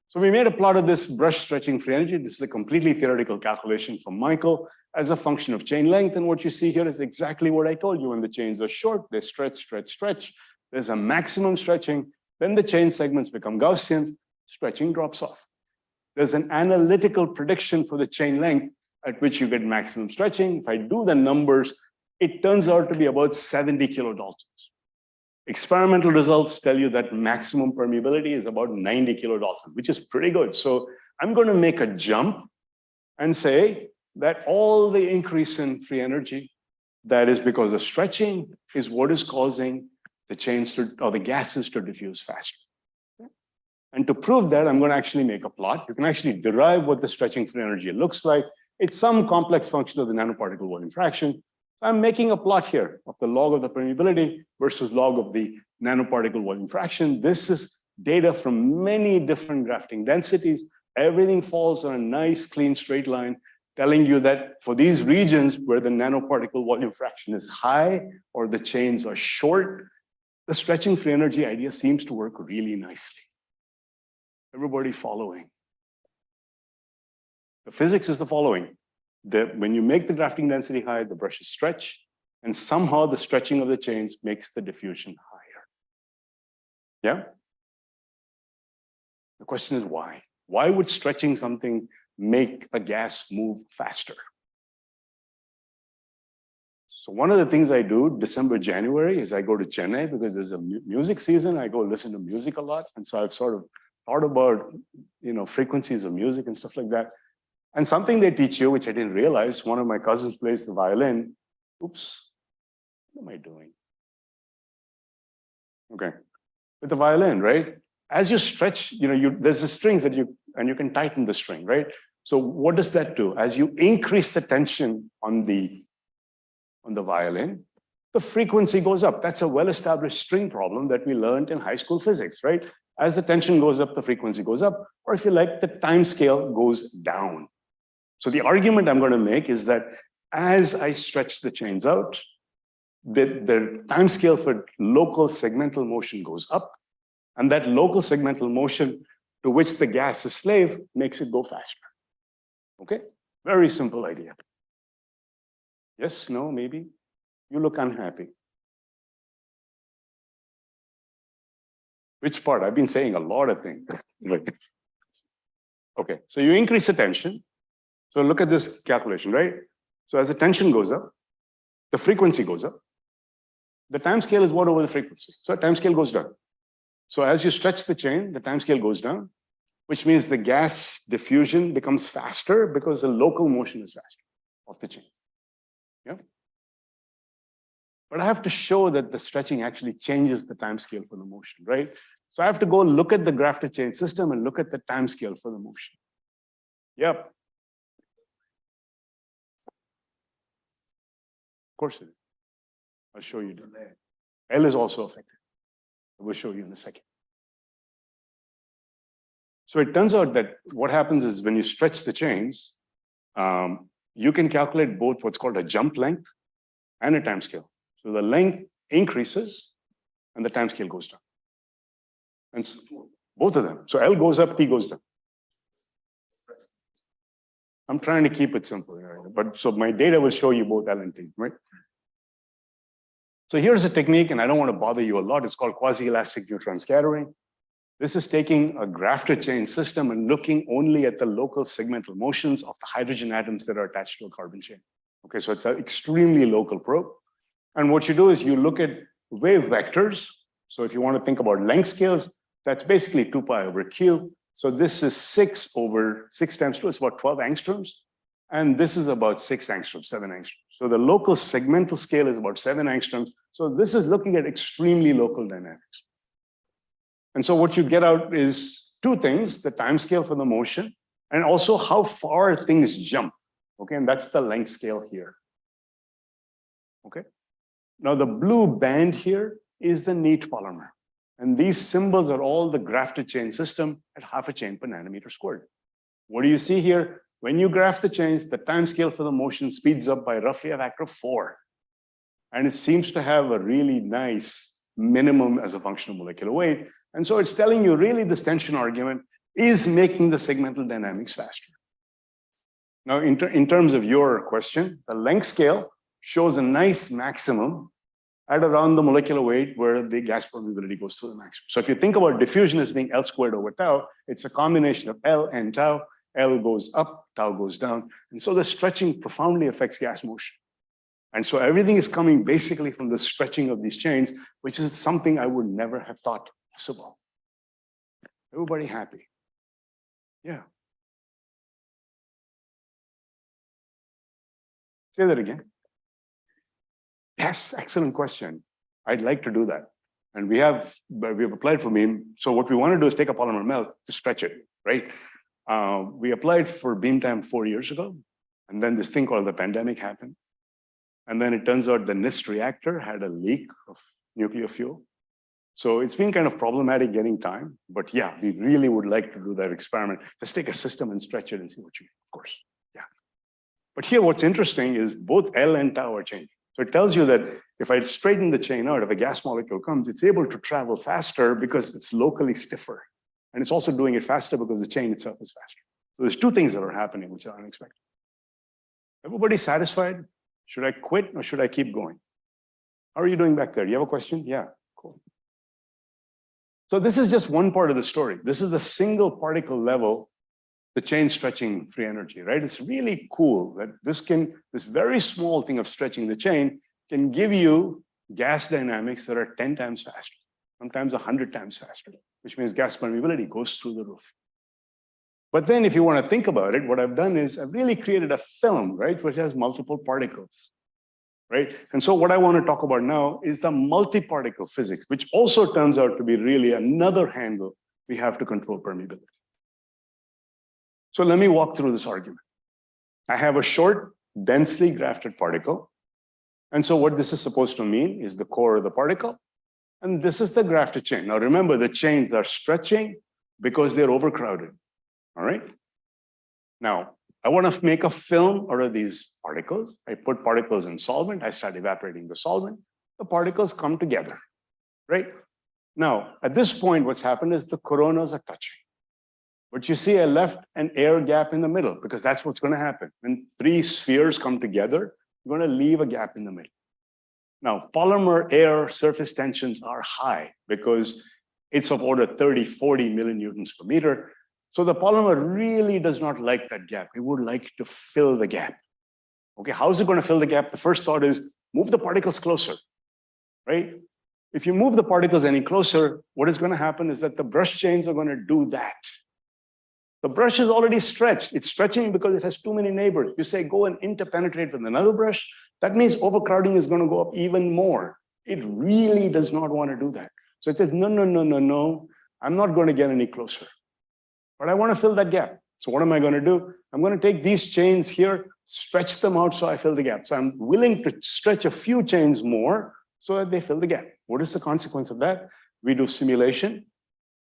So we made a plot of this brush stretching free energy. This is a completely theoretical calculation from Michael as a function of chain length. And what you see here is exactly what I told you. When the chains are short, they stretch, stretch, stretch. There's a maximum stretching. Then the chain segments become Gaussian. Stretching drops off. There's an analytical prediction for the chain length at which you get maximum stretching. If I do the numbers, it turns out to be about 70 kilodaltons. Experimental results tell you that maximum permeability is about 90 kilodaltons, which is pretty good. So I'm going to make a jump and say that all the increase in free energy that is because of stretching is what is causing the chains to, or the gases to diffuse faster. And to prove that, I'm going to actually make a plot. You can actually derive what the stretching free energy looks like. It's some complex function of the nanoparticle volume fraction. I'm making a plot here of the log of the permeability versus log of the nanoparticle volume fraction. This is data from many different grafting densities. Everything falls on a nice, clean, straight line, telling you that for these regions where the nanoparticle volume fraction is high or the chains are short, the stretching free energy idea seems to work really nicely. Everybody following? The physics is the following. When you make the grafting density high, the brush is stretched, and somehow the stretching of the chains makes the diffusion higher. Yeah? The question is why? Why would stretching something make a gas move faster? So one of the things I do December, January is I go to Chennai because there's a music season. I go listen to music a lot. And so I've sort of thought about, frequencies of music and stuff like that. And something they teach you, which I didn't realize, one of my cousins plays the violin. Oops, what am I doing? Okay, with the violin, right? As you stretch, there's the strings that you can tighten the string, right? So what does that do? As you increase the tension on the violin, the frequency goes up. That's a well-established string problem that we learned in high school physics, right? As the tension goes up, the frequency goes up, or if you like, the time scale goes down. So the argument I'm going to make is that as I stretch the chains out, the time scale for local segmental motion goes up, and that local segmental motion to which the gas is slave makes it go faster. Okay? Very simple idea. Yes, no, maybe? You look unhappy. Which part? I've been saying a lot of things. Okay, so you increase the tension. So look at this calculation, right? So as the tension goes up, the frequency goes up. The time scale is 1 over the frequency. So time scale goes down. So as you stretch the chain, the time scale goes down, which means the gas diffusion becomes faster because the local motion is faster of the chain. Yeah. But I have to show that the stretching actually changes the time scale for the motion, right? So I have to go look at the grafted chain system and look at the time scale for the motion. Yep. Of course it is. I'll show you. L is also affected. I will show you in a second. So it turns out that what happens is when you stretch the chains, you can calculate both what's called a jump length and a time scale. So the length increases and the time scale goes down. And so both of them. So L goes up, T goes down. I'm trying to keep it simple, but so my data will show you both L and T, right? So here's a technique, and I don't want to bother you a lot. It's called quasi-elastic neutron scattering. This is taking a grafted chain system and looking only at the local segmental motions of the hydrogen atoms that are attached to a carbon chain. Okay, so it's an extremely local probe. And what you do is you look at wave vectors. So if you want to think about length scales, that's basically 2 pi over Q. So this is 6 over 6 times 2, it's about 12 angstroms. And this is about 6 angstroms, 7 angstroms. So the local segmental scale is about 7 angstroms. So this is looking at extremely local dynamics. And so what you get out is 2 things, the time scale for the motion, and also how far things jump. Okay, and that's the length scale here. Okay. Now the blue band here is the neat polymer. And these symbols are all the grafted chain system at half a chain per nanometer squared. What do you see here? When you graft the chains, the time scale for the motion speeds up by roughly a factor of 4. And it seems to have a really nice minimum as a function of molecular weight. And so it's telling you really this tension argument is making the segmental dynamics faster. Now, in terms of your question, the length scale shows a nice maximum at around the molecular weight where the gas permeability goes to the maximum. So if you think about diffusion as being L squared over tau, it's a combination of L and tau. L goes up, tau goes down. And so the stretching profoundly affects gas motion. And so everything is coming basically from the stretching of these chains, which is something I would never have thought possible. Everybody happy? Yeah. Say that again. Yes, excellent question. I'd like to do that. And we have applied for beam. So what we want to do is take a polymer melt to stretch it, right? We applied for beam time 4 years ago. And then this thing called the pandemic happened. And then it turns out the NIST reactor had a leak of nuclear fuel. So it's been kind of problematic getting time. But yeah, we really would like to do that experiment. Just take a system and stretch it and see what you get, of course. Yeah. But here, what's interesting is both L and tau are changing. So it tells you that if I straighten the chain out, if a gas molecule comes, it's able to travel faster because it's locally stiffer. And it's also doing it faster because the chain itself is faster. So there's 2 things that are happening which are unexpected. Everybody satisfied? Should I quit or should I keep going? How are you doing back there? You have a question? Yeah, cool. So this is just one part of the story. This is the single particle level, the chain stretching free energy, right? It's really cool that this very small thing of stretching the chain can give you gas dynamics that are 10 times faster, sometimes 100 times faster, which means gas permeability goes through the roof. But then if you want to think about it, what I've done is I've really created a film, right, which has multiple particles, right? And so what I want to talk about now is the multi-particle physics, which also turns out to be really another handle we have to control permeability. So let me walk through this argument. I have a short, densely grafted particle. And so what this is supposed to mean is the core of the particle. And this is the grafted chain. Now remember, the chains are stretching because they're overcrowded. All right. Now, I want to make a film out of these particles. I put particles in solvent. I start evaporating the solvent. The particles come together, right? Now, at this point, what's happened is the coronas are touching. But you see, I left an air gap in the middle because that's what's going to happen. When 3 spheres come together, you're going to leave a gap in the middle. Now, polymer air surface tensions are high because it's of order 30, 40 millinewtons per meter. So the polymer really does not like that gap. It would like to fill the gap. Okay, how is it going to fill the gap? The first thought is move the particles closer, right? If you move the particles any closer, what is going to happen is that the brush chains are going to do that. The brush is already stretched. It's stretching because it has too many neighbors. You say go and interpenetrate with another brush. That means overcrowding is going to go up even more. It really does not want to do that. So it says, no, no, no, no, no. I'm not going to get any closer. But I want to fill that gap. So what am I going to do? I'm going to take these chains here, stretch them out so I fill the gap. So I'm willing to stretch a few chains more so that they fill the gap. What is the consequence of that? We do simulation.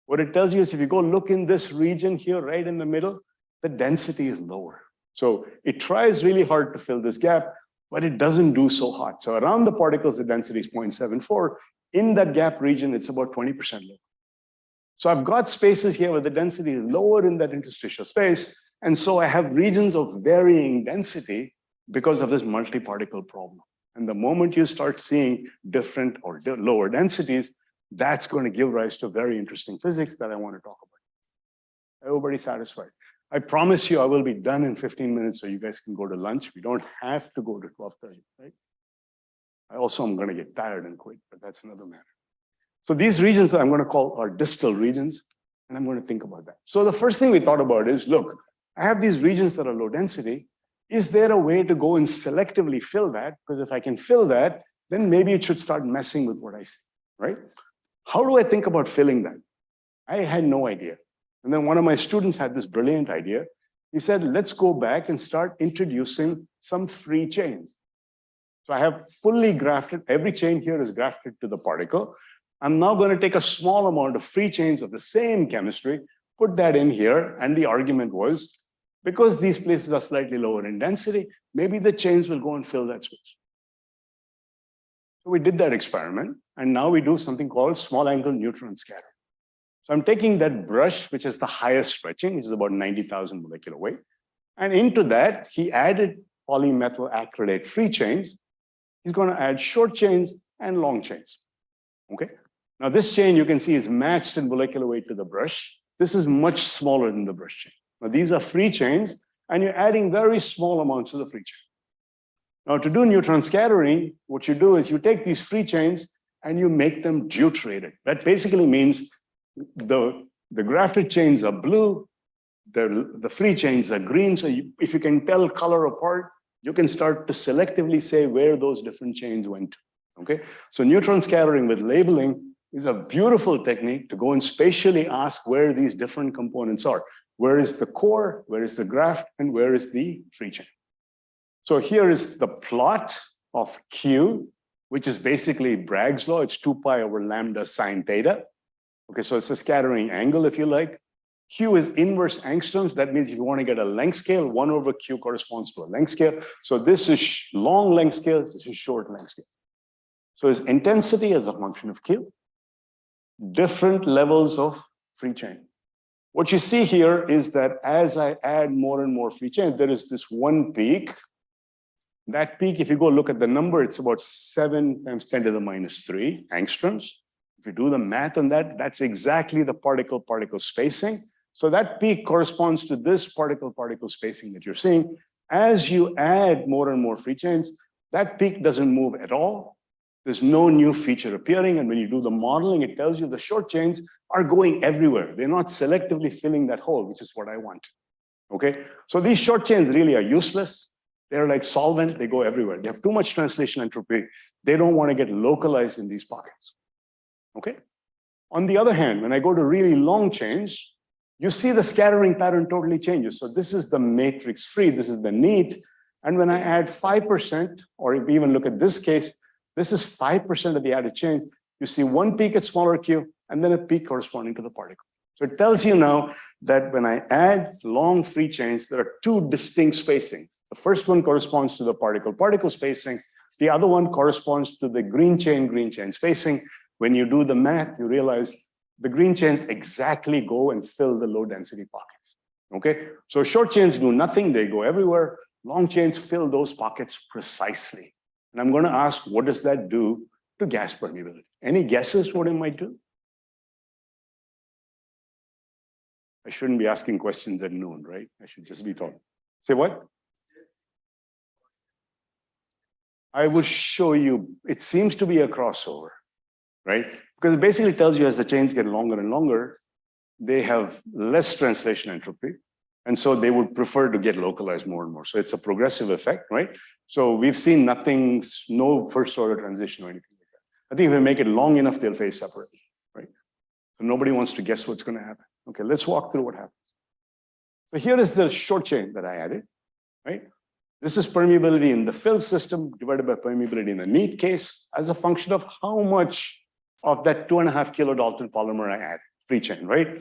What it tells you is if you go look in this region here, right in the middle, the density is lower. So it tries really hard to fill this gap, but it doesn't do so hot. So around the particles, the density is 0.74. In that gap region, it's about 20% lower. So I've got spaces here where the density is lower in that interstitial space. And so I have regions of varying density because of this multi-particle problem. And the moment you start seeing different or lower densities, that's going to give rise to very interesting physics that I want to talk about. Everybody satisfied? I promise you I will be done in 15 minutes so you guys can go to lunch. We don't have to go to 12:30, right? I also am going to get tired and quit, but that's another matter. So these regions that I'm going to call are distal regions, and I'm going to think about that. So the first thing we thought about is, look, I have these regions that are low density. Is there a way to go and selectively fill that? Because if I can fill that, then maybe it should start messing with what I see, right? How do I think about filling that? I had no idea. And then one of my students had this brilliant idea. He said, let's go back and start introducing some free chains. So I have fully grafted, every chain here is grafted to the particle. I'm now going to take a small amount of free chains of the same chemistry, put that in here, and the argument was, because these places are slightly lower in density, maybe the chains will go and fill that space. So we did that experiment, and now we do something called small angle neutron scattering. So I'm taking that brush, which is the highest stretching, which is about 90,000 molecular weight, and into that, he added polymethyl acrylate free chains. He's going to add short chains and long chains, okay? Now this chain you can see is matched in molecular weight to the brush. This is much smaller than the brush chain. Now these are free chains, and you're adding very small amounts to the free chain. Now to do neutron scattering, what you do is you take these free chains and you make them deuterated. That basically means the grafted chains are blue, the free chains are green. So if you can tell color apart, you can start to selectively say where those different chains went to, okay? So neutron scattering with labeling is a beautiful technique to go and spatially ask where these different components are. Where is the core, where is the graft, and where is the free chain? So here is the plot of Q, which is basically Bragg's law. It's 2 pi over lambda sine theta. Okay, so it's a scattering angle, if you like. Q is inverse angstroms. That means if you want to get a length scale, 1 over Q corresponds to a length scale. So this is long length scale, this is short length scale. So its intensity is a function of Q. Different levels of free chain. What you see here is that as I add more and more free chain, there is this one peak. That peak, if you go look at the number, it's about 7 times 10 to the minus 3 angstroms. If you do the math on that, that's exactly the particle-particle spacing. So that peak corresponds to this particle-particle spacing that you're seeing. As you add more and more free chains, that peak doesn't move at all. There's no new feature appearing. And when you do the modeling, it tells you the short chains are going everywhere. They're not selectively filling that hole, which is what I want. Okay, so these short chains really are useless. They're like solvent, they go everywhere. They have too much translation entropy. They don't want to get localized in these pockets. Okay. On the other hand, when I go to really long chains, you see the scattering pattern totally changes. So this is the matrix free, this is the neat. And when I add 5%, or if we even look at this case, this is 5% of the added chains. You see one peak at smaller Q, and then a peak corresponding to the particle. So it tells you now that when I add long free chains, there are 2 distinct spacings. The first one corresponds to the particle-particle spacing. The other one corresponds to the green chain spacing. When you do the math, you realize the green chains exactly go and fill the low density pockets. Okay, so short chains do nothing, they go everywhere. Long chains fill those pockets precisely. And I'm going to ask, what does that do to gas permeability? Any guesses what it might do? I shouldn't be asking questions at noon, right? I should just be talking. Say what? I will show you. It seems to be a crossover, right? Because it basically tells you as the chains get longer and longer, they have less translation entropy. And so they would prefer to get localized more and more. So it's a progressive effect, right? So we've seen nothing, no first order transition or anything like that. I think if we make it long enough, they'll phase separate, right? So nobody wants to guess what's going to happen. Okay, let's walk through what happens. So here is the short chain that I added, right? This is permeability in the fill system divided by permeability in the neat case as a function of how much of that 2.5 kilodalton polymer I added. free chain, right?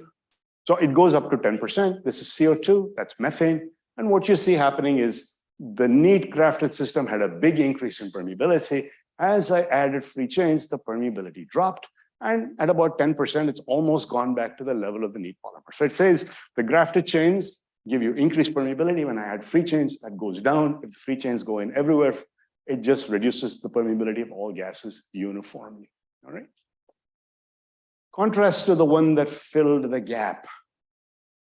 So it goes up to 10%. This is CO2, that's methane. And what you see happening is the neat grafted system had a big increase in permeability. As I added free chains, the permeability dropped. And at about 10%, it's almost gone back to the level of the neat polymer. So it says the grafted chains give you increased permeability. When I add free chains, that goes down. If the free chains go in everywhere, it just reduces the permeability of all gases uniformly, all right? Contrast to the one that filled the gap.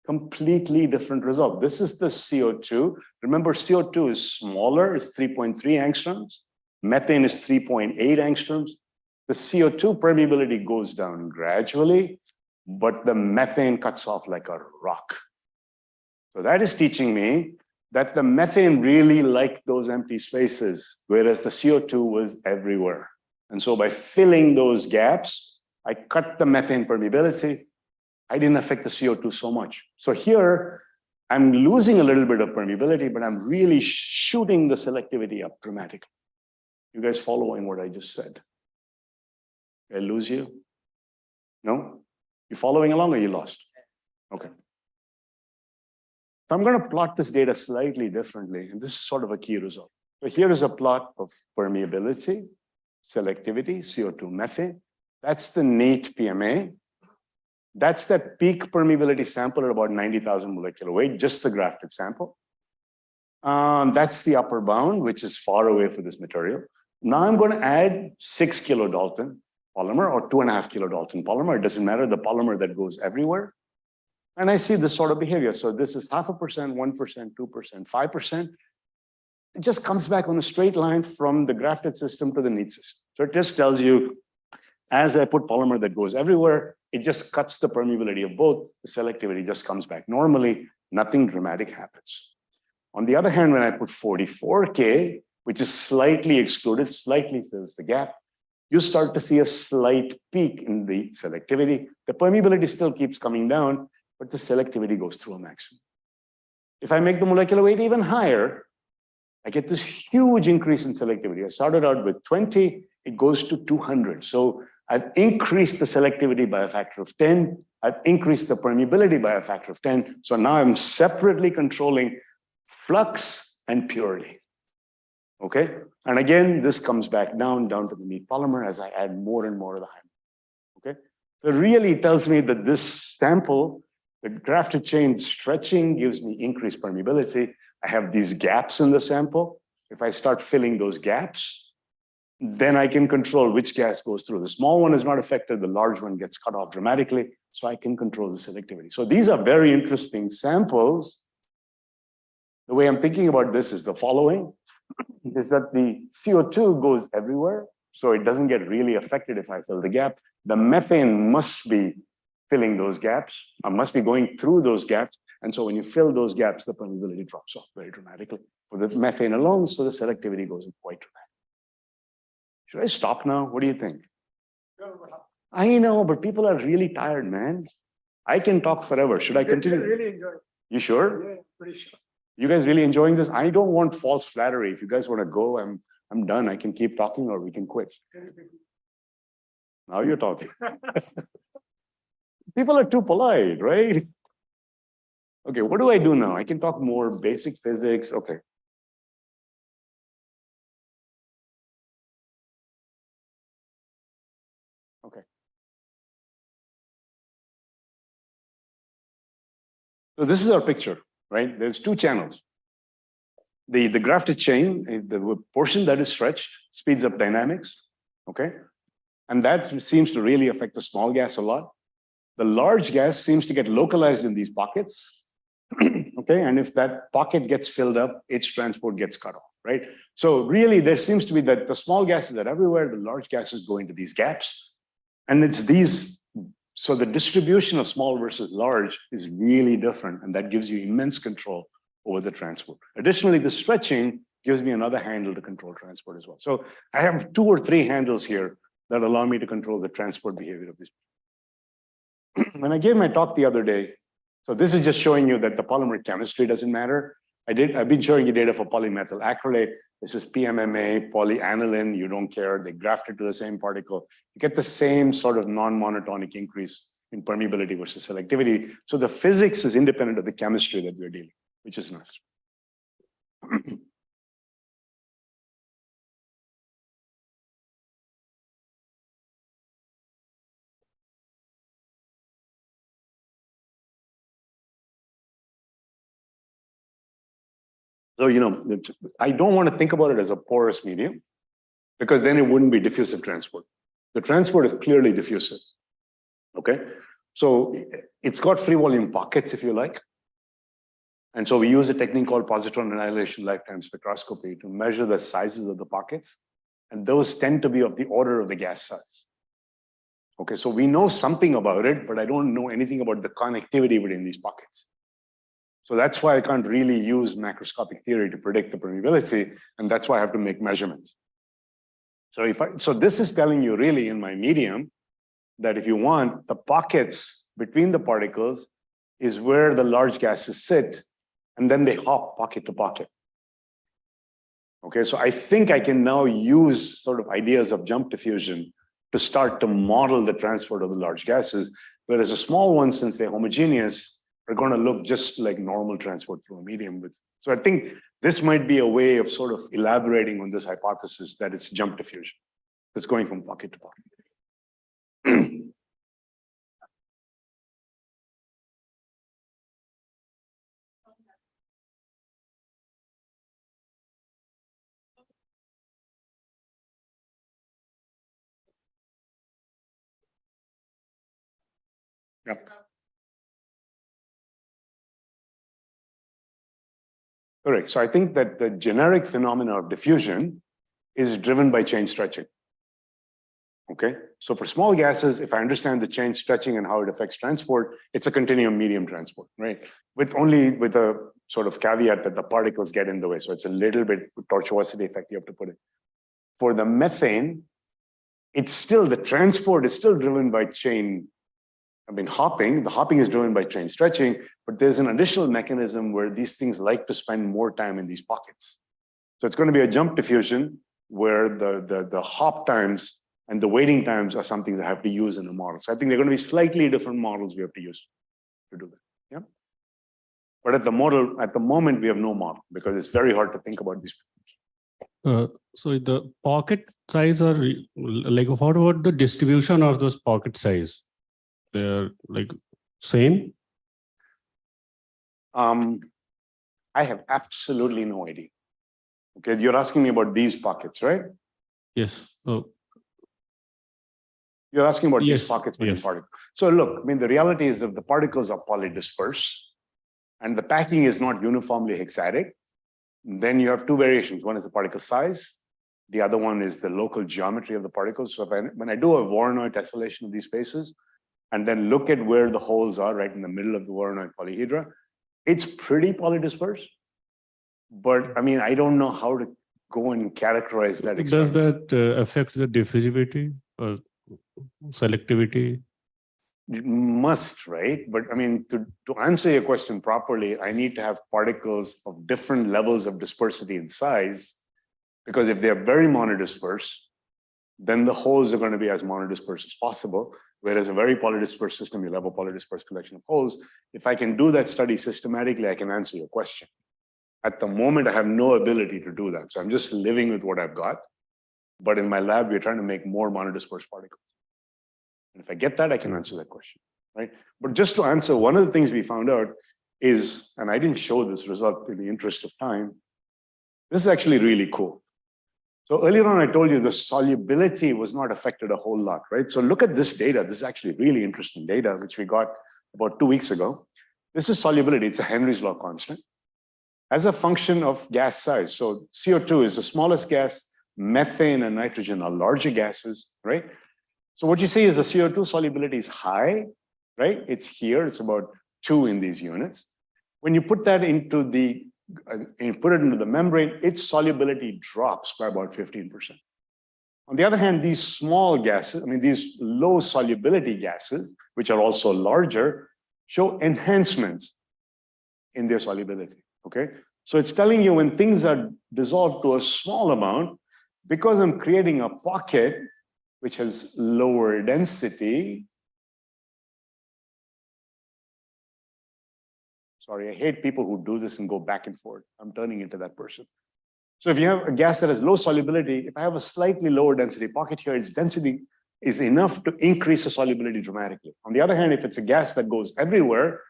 Completely different result. This is the CO2. Remember, CO2 is smaller, it's 3.3 angstroms. Methane is 3.8 angstroms. The CO2 permeability goes down gradually, but the methane cuts off like a rock. So that is teaching me that the methane really liked those empty spaces, whereas the CO2 was everywhere. And so by filling those gaps, I cut the methane permeability. I didn't affect the CO2 so much. So here, I'm losing a little bit of permeability, but I'm really shooting the selectivity up dramatically. You guys following what I just said? Did I lose you? No? You following along or you lost? Okay. So I'm going to plot this data slightly differently, and this is sort of a key result. So here is a plot of permeability, selectivity, CO2 methane. That's the neat PMA. That's that peak permeability sample at about 90,000 molecular weight, just the grafted sample. That's the upper bound, which is far away for this material. Now I'm going to add 6 kilodalton polymer or 2.5 kilodalton polymer. It doesn't matter, the polymer that goes everywhere. And I see this sort of behavior. So this is 0.5%, 1%, 2%, 5%. It just comes back on a straight line from the grafted system to the neat system. So it just tells you, as I put polymer that goes everywhere, it just cuts the permeability of both. The selectivity just comes back normally. Nothing dramatic happens. On the other hand, when I put 44K, which is slightly excluded, slightly fills the gap, you start to see a slight peak in the selectivity. The permeability still keeps coming down, but the selectivity goes through a maximum. If I make the molecular weight even higher, I get this huge increase in selectivity. I started out with 20, it goes to 200. So I've increased the selectivity by a factor of 10. I've increased the permeability by a factor of 10. So now I'm separately controlling flux and purity. Okay? And again, this comes back down to the neat polymer as I add more and more of the high. Okay? So it really tells me that this sample, the grafted chain stretching gives me increased permeability. I have these gaps in the sample. If I start filling those gaps, then I can control which gas goes through. The small one is not affected, the large one gets cut off dramatically, so I can control the selectivity. So these are very interesting samples. The way I'm thinking about this is the following, is that the CO2 goes everywhere, so it doesn't get really affected if I fill the gap. The methane must be filling those gaps, or must be going through those gaps, and so when you fill those gaps, the permeability drops off very dramatically. For the methane alone, so the selectivity goes in quite dramatic. Should I stop now? What do you think? I know, but people are really tired, man. I can talk forever. Should I continue? Really enjoy. You sure? Yeah, pretty sure. You guys really enjoying this? I don't want false flattery. If you guys want to go, I'm done. I can keep talking or we can quit. Now you're talking. People are too polite, right? Okay, what do I do now? I can talk more basic physics. Okay. Okay. So this is our picture, right? There's two channels. The grafted chain, the portion that is stretched, speeds up dynamics, okay? And that seems to really affect the small gas a lot. The large gas seems to get localized in these pockets, okay? And if that pocket gets filled up, its transport gets cut off, right? So really, there seems to be that the small gases are everywhere, the large gases go into these gaps. And it's these, so the distribution of small versus large is really different, and that gives you immense control over the transport. Additionally, the stretching gives me another handle to control transport as well. So I have 2 or 3 handles here that allow me to control the transport behavior of this. When I gave my talk the other day, so this is just showing you that the polymer chemistry doesn't matter. I've been showing you data for polymethyl acrylate. This is PMMA, polyaniline, you don't care, they grafted to the same particle. You get the same sort of non-monotonic increase in permeability versus selectivity. So the physics is independent of the chemistry that we're dealing, which is nice. So, I don't want to think about it as a porous medium because then it wouldn't be diffusive transport. The transport is clearly diffusive. Okay. So it's got free volume pockets, if you like. And so we use a technique called positron annihilation lifetime spectroscopy to measure the sizes of the pockets. And those tend to be of the order of the gas size. Okay, so we know something about it, but I don't know anything about the connectivity between these pockets. So that's why I can't really use macroscopic theory to predict the permeability, and that's why I have to make measurements. So this is telling you really in my medium that if you want, the pockets between the particles is where the large gases sit, and then they hop pocket to pocket. Okay, so I think I can now use sort of ideas of jump diffusion to start to model the transport of the large gases, whereas the small ones, since they're homogeneous, are going to look just like normal transport through a medium. So I think this might be a way of sort of elaborating on this hypothesis that it's jump diffusion. It's going from pocket to pocket. Yep. Correct. So I think that the generic phenomena of diffusion is driven by chain stretching. Okay. So for small gases, if I understand the chain stretching and how it affects transport, it's a continuum medium transport, right? With a sort of caveat that the particles get in the way. So it's a little bit tortuosity effect you have to put it. For the methane, it's still, the transport is still driven by chain. Hopping, the hopping is driven by chain stretching, but there's an additional mechanism where these things like to spend more time in these pockets. So it's going to be a jump diffusion where the hop times and the waiting times are something that I have to use in a model. So I think they're going to be slightly different models we have to use to do that. Yeah. But at the moment, we have no model because it's very hard to think about these. So the pocket size are like, what about the distribution of those pocket size? They're like same? I have absolutely no idea. Okay, you're asking me about these pockets, right? Yes. So you're asking about yes, these pockets between yes. particles. So look, the reality is that the particles are polydispersed and the packing is not uniformly hexatic. Then you have two variations. One is the particle size. The other one is the local geometry of the particles. So when I do a Voronoi tessellation of these spaces, and then look at where the holes are right in the middle of the Voronoi polyhedra, it's pretty polydispersed. But I don't know how to go and characterize that. Does that affect the diffusivity or selectivity? It must, right? But to answer your question properly, I need to have particles of different levels of dispersity and size, because if they're very monodispersed, then the holes are going to be as monodispersed as possible. Whereas a very polydispersed system, you'll have a polydispersed collection of holes. If I can do that study systematically, I can answer your question. At the moment, I have no ability to do that. So I'm just living with what I've got. But in my lab, we're trying to make more monodispersed particles. And if I get that, I can answer that question, right? But just to answer, one of the things we found out is, and I didn't show this result in the interest of time, this is actually really cool. So earlier on, I told you the solubility was not affected a whole lot, right? So look at this data. This is actually really interesting data, which we got about 2 weeks ago. This is solubility. It's a Henry's law constant as a function of gas size. So CO2 is the smallest gas. Methane and nitrogen are larger gases, right? So what you see is the CO2 solubility is high, right? It's here. It's about 2 in these units. When you put that into the membrane, its solubility drops by about 15%. On the other hand, these small gases, these low solubility gases, which are also larger, show enhancements in their solubility, okay? So it's telling you when things are dissolved to a small amount, because I'm creating a pocket which has lower density, Sorry, I hate people who do this and go back and forth. I'm turning into that person. So if you have a gas that has low solubility, if I have a slightly lower density pocket here, its density is enough to increase the solubility dramatically. On the other hand, if it's a gas that goes everywhere,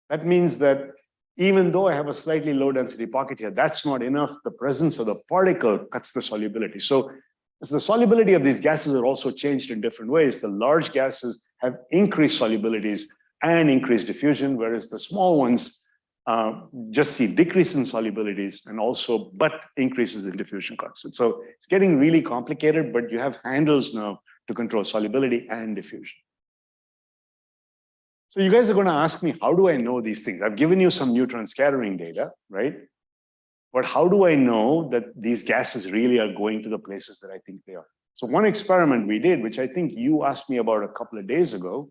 that means that even though I have a slightly low density pocket here, that's not enough. The presence of the particle cuts the solubility. So the solubility of these gases are also changed in different ways. The large gases have increased solubilities and increased diffusion, whereas the small ones just see decrease in solubilities and also, but increases in diffusion constant. So it's getting really complicated, but you have handles now to control solubility and diffusion. So you guys are going to ask me, how do I know these things? I've given you some neutron scattering data, right? But how do I know that these gases really are going to the places that I think they are? So one experiment we did, which I think you asked me about a couple of days ago,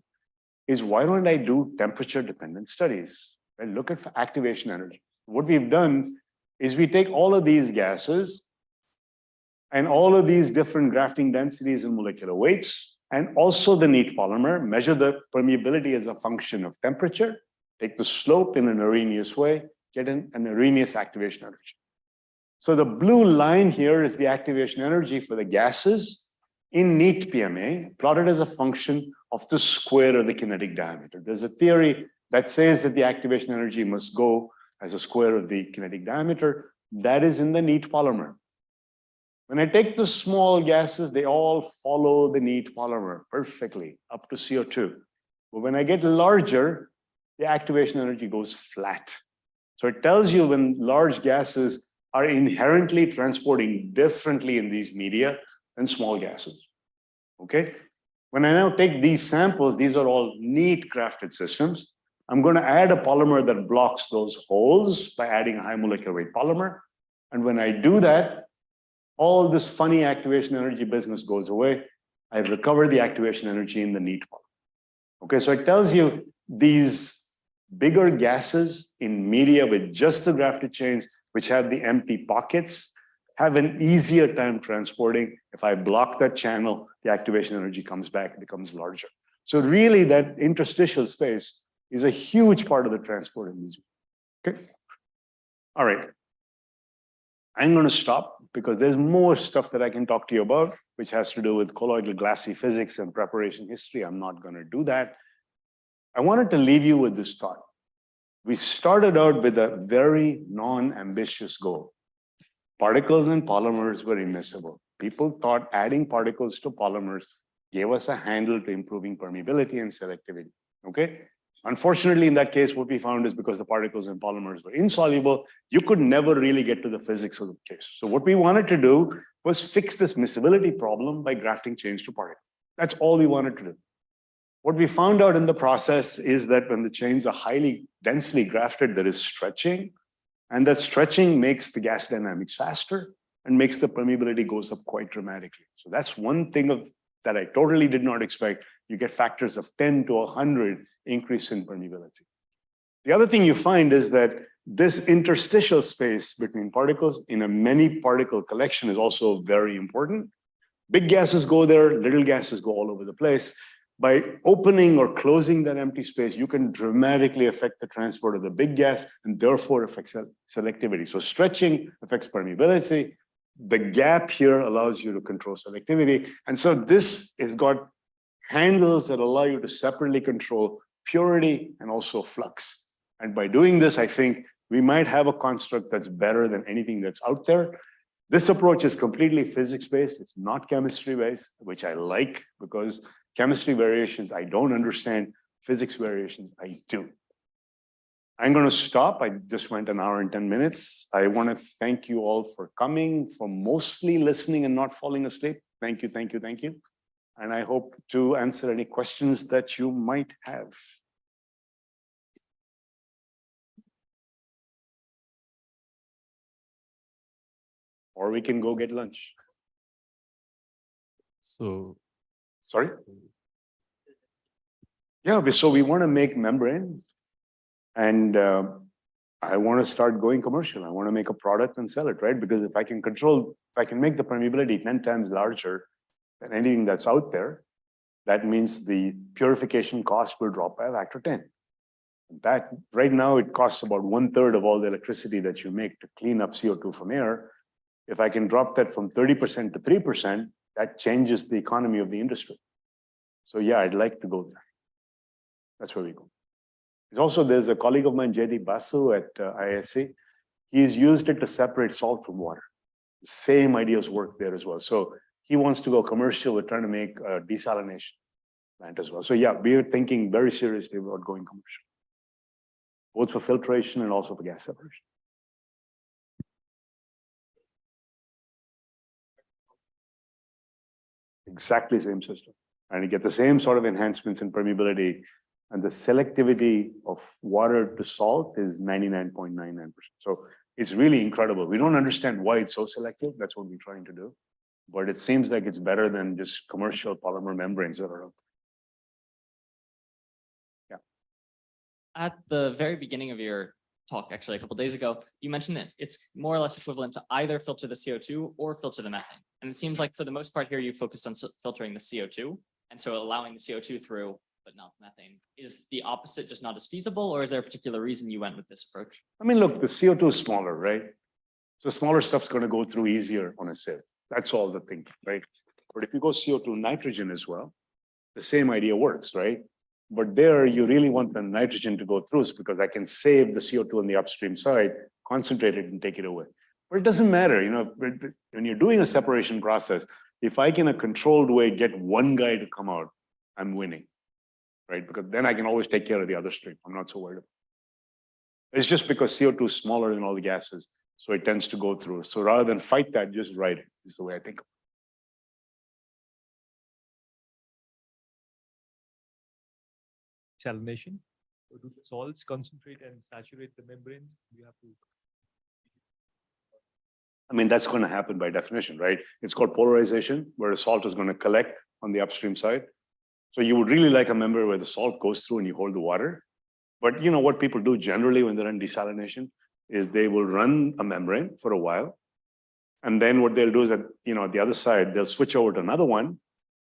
is why don't I do temperature dependent studies and look at activation energy? What we've done is we take all of these gases and all of these different grafting densities and molecular weights, and also the neat polymer, measure the permeability as a function of temperature, take the slope in an Arrhenius way, get an Arrhenius activation energy. So the blue line here is the activation energy for the gases in neat PMA, plotted as a function of the square of the kinetic diameter. There's a theory that says that the activation energy must go as a square of the kinetic diameter. That is in the neat polymer. When I take the small gases, they all follow the neat polymer perfectly up to CO2. But when I get larger, the activation energy goes flat. So it tells you when large gases are inherently transporting differently in these media than small gases. Okay? When I now take these samples, these are all neat grafted systems. I'm going to add a polymer that blocks those holes by adding a high molecular weight polymer. And when I do that, all this funny activation energy business goes away. I recover the activation energy in the neat polymer. Okay, so it tells you these bigger gases in media with just the grafted chains, which have the empty pockets, have an easier time transporting. If I block that channel, the activation energy comes back, it becomes larger. So really that interstitial space is a huge part of the transport in these. Okay. All right. I'm going to stop because there's more stuff that I can talk to you about, which has to do with colloidal glassy physics and preparation history. I'm not going to do that. I wanted to leave you with this thought. We started out with a very non-ambitious goal. Particles and polymers were immiscible. People thought adding particles to polymers gave us a handle to improving permeability and selectivity. Okay? Unfortunately, in that case, what we found is because the particles and polymers were insoluble, you could never really get to the physics of the case. So what we wanted to do was fix this miscibility problem by grafting chains to particles. That's all we wanted to do. What we found out in the process is that when the chains are highly densely grafted, there is stretching, and that stretching makes the gas dynamics faster and makes the permeability goes up quite dramatically. So that's one thing that I totally did not expect. You get factors of 10 to 100 increase in permeability. The other thing you find is that this interstitial space between particles in a many particle collection is also very important. Big gases go there, little gases go all over the place. By opening or closing that empty space, you can dramatically affect the transport of the big gas and therefore affect selectivity. So stretching affects permeability. The gap here allows you to control selectivity. And so this has got handles that allow you to separately control purity and also flux. And by doing this, I think we might have a construct that's better than anything that's out there. This approach is completely physics-based. It's not chemistry-based, which I like because chemistry variations I don't understand, physics variations I do. I'm going to stop. I just went an hour and 10 minutes. I want to thank you all for coming, for mostly listening and not falling asleep. Thank you, thank you, thank you. And I hope to answer any questions that you might have. Or we can go get lunch. So, Sorry? Yeah, so we want to make membrane. And I want to start going commercial. I want to make a product and sell it, right? Because if I can make the permeability 10 times larger than anything that's out there, that means the purification cost will drop by a factor 10. That right now it costs about 1/3 of all the electricity that you make to clean up CO2 from air. If I can drop that from 30% to 3%, that changes the economy of the industry. So yeah, I'd like to go there. That's where we go. There's a colleague of mine, Jaydeep Basu at ISC. He's used it to separate salt from water. Same ideas work there as well. So he wants to go commercial. We're trying to make a desalination plant as well. So yeah, we're thinking very seriously about going commercial, both for filtration and also for gas separation. Exactly same system. And you get the same sort of enhancements in permeability, and the selectivity of water to salt is 99.99%. So it's really incredible. We don't understand why it's so selective. That's what we're trying to do. But it seems like it's better than just commercial polymer membranes that are out there. Yeah. At the very beginning of your talk, actually a couple of days ago, you mentioned that it's more or less equivalent to either filter the CO2 or filter the methane. And it seems like for the most part here, you focused on filtering the CO2. And so allowing the CO2 through, but not the methane. Is the opposite just not as feasible, or is there a particular reason you went with this approach? I mean, look, the CO2 is smaller, right? So smaller stuff's going to go through easier on a sieve. That's all the thinking, right? But if you go CO2 nitrogen as well, the same idea works, right? But there you really want the nitrogen to go through, because I can save the CO2 on the upstream side, concentrate it and take it away. But it doesn't matter, you know, when you're doing a separation process, if I can in a controlled way get one guy to come out, I'm winning, right? Because then I can always take care of the other stream. I'm not so worried about it. It's just because CO2 is smaller than all the gases, so it tends to go through. So rather than fight that, just write it, is the way I think of it. Salination? Or do the salts concentrate and saturate the membranes? You have to. I mean, that's going to happen by definition, right? It's called polarization, where the salt is going to collect on the upstream side. So you would really like a membrane where the salt goes through and you hold the water. But you know what people do generally when they're in desalination is they will run a membrane for a while. And then what they'll do is that, you know, the other side, they'll switch over to another one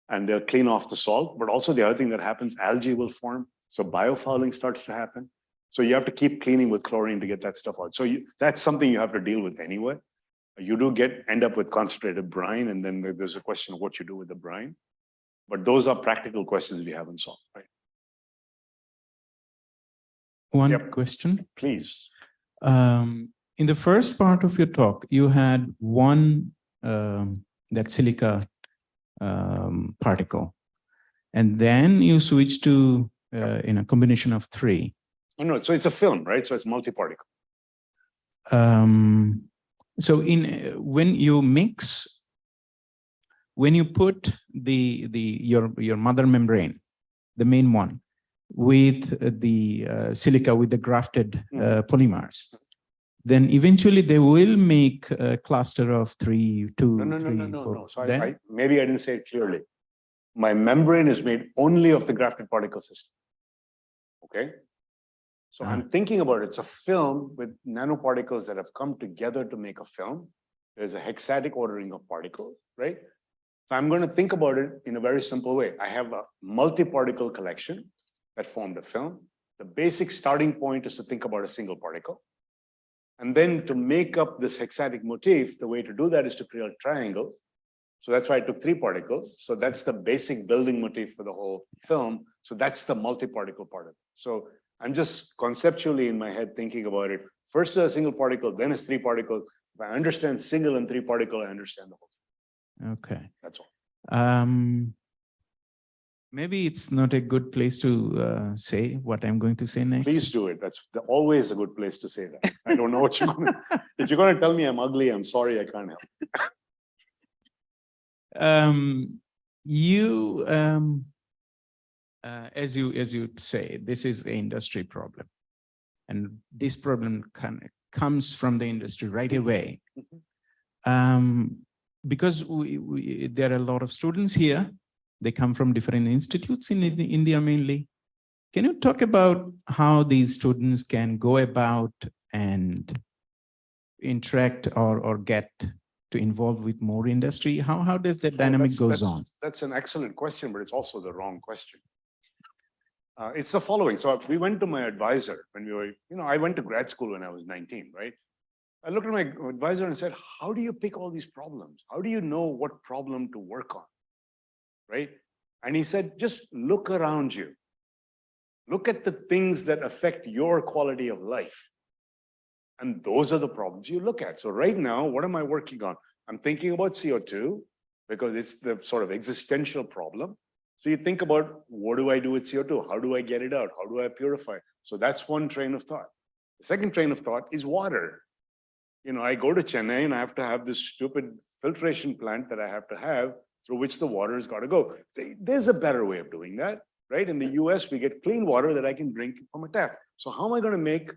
and they'll clean off the salt. But also the other thing that happens, algae will form. So biofouling starts to happen. So you have to keep cleaning with chlorine to get that stuff out. So that's something you have to deal with anyway. You do end up with concentrated brine, and then there's a question of what you do with the brine. But those are practical questions we haven't solved, right? One Yep. question. Please. In the first part of your talk, you had one that silica particle, and then you switched to in a combination of three. Oh, no, so it's a film, right? So it's multi-particle. So when you mix, when you put your mother membrane, the main one, with the silica, with the grafted polymers, then eventually they will make a cluster of 3, 2, No. 4. So maybe I didn't say it clearly. My membrane is made only of the grafted particle system. Okay. So I'm thinking about it. It's a film with nanoparticles that have come together to make a film. There's a hexatic ordering of particles, right? So I'm going to think about it in a very simple way. I have a multi-particle collection that formed a film. The basic starting point is to think about a single particle. And then to make up this hexatic motif, the way to do that is to create a triangle. So that's why I took 3 particles. So that's the basic building motif for the whole film. So that's the multi-particle part of it. So I'm just conceptually in my head thinking about it. First a single particle, then it's 3 particles. If I understand single and 3 particle, I understand the whole thing. Okay. That's all. Maybe it's not a good place to say what I'm going to say next. Please do it. That's always a good place to say that. I don't know what you're going to. If you're going to tell me I'm ugly, I'm sorry, I can't help. As you say, this is an industry problem, and this problem comes from the industry right away. Because there are a lot of students here. They come from different institutes in India mainly. Can you talk about how these students can go about and interact or get to involve with more industry? How does that dynamic goes on? That's an excellent question, but it's also the wrong question. It's the following. So we went to my advisor when we were, I went to grad school when I was 19, right? I looked at my advisor and said, how do you pick all these problems? How do you know what problem to work on, right? And he said, just look around you. Look at the things that affect your quality of life. And those are the problems you look at. So right now, what am I working on? I'm thinking about CO2 because it's the sort of existential problem. So you think about, what do I do with CO2? How do I get it out? How do I purify? So that's one train of thought. The second train of thought is water. I go to Chennai and I have to have this stupid filtration plant that I have to have through which the water has got to go. There's a better way of doing that, right? In the US, we get clean water that I can drink from a tap. So how am I going to make,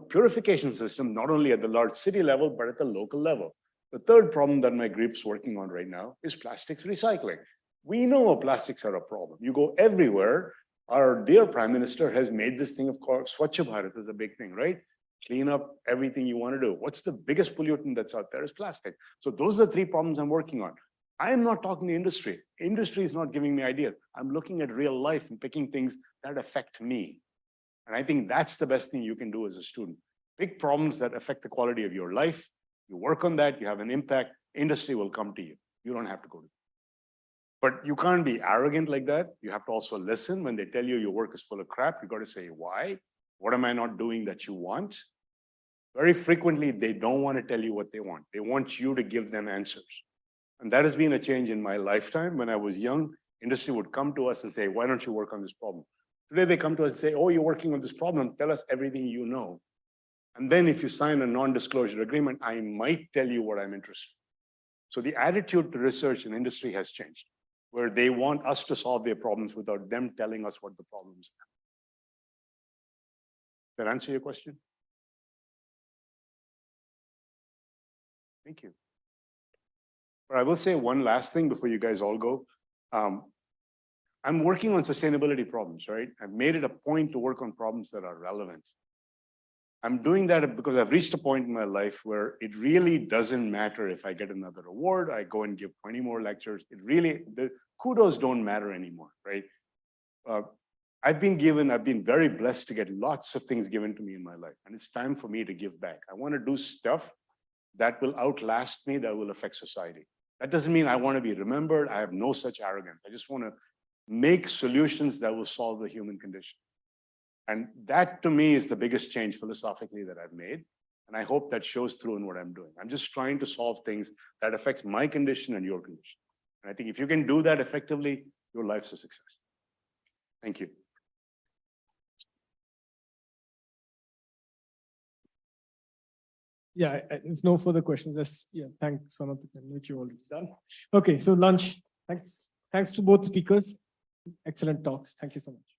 purification system, not only at the large city level, but at the local level? The third problem that my group's working on right now is plastics recycling. We know plastics are a problem. You go everywhere. Our dear Prime Minister has made this thing of course, Swachh Bharat is a big thing, right? Clean up everything you want to do. What's the biggest pollutant that's out there is plastic. So those are the three problems I'm working on. I am not talking to industry. Industry is not giving me ideas. I'm looking at real life and picking things that affect me. And I think that's the best thing you can do as a student. Pick problems that affect the quality of your life. You work on that, you have an impact, industry will come to you. You don't have to go to them. But you can't be arrogant like that. You have to also listen when they tell you your work is full of crap. You got to say, why? What am I not doing that you want? Very frequently, they don't want to tell you what they want. They want you to give them answers. And that has been a change in my lifetime. When I was young, industry would come to us and say, why don't you work on this problem? Today, they come to us and say, oh, you're working on this problem. Tell us everything you know. And then if you sign a non-disclosure agreement, I might tell you what I'm interested in. So the attitude to research and industry has changed, where they want us to solve their problems without them telling us what the problems are. Did that answer your question? Thank you. But I will say one last thing before you guys all go. I'm working on sustainability problems, right? I've made it a point to work on problems that are relevant. I'm doing that because I've reached a point in my life where it really doesn't matter if I get another award, I go and give 20 more lectures. The kudos don't matter anymore, right? I've been very blessed to get lots of things given to me in my life, and it's time for me to give back. I want to do stuff that will outlast me, that will affect society. That doesn't mean I want to be remembered. I have no such arrogance. I just want to make solutions that will solve the human condition. And that to me is the biggest change philosophically that I've made. And I hope that shows through in what I'm doing. I'm just trying to solve things that affects my condition and your condition. And I think if you can do that effectively, your life's a success. Thank you. Yeah, if no further questions, thanks, Sanat, which you already done. Okay, so lunch. Thanks to both speakers. Excellent talks. Thank you so much.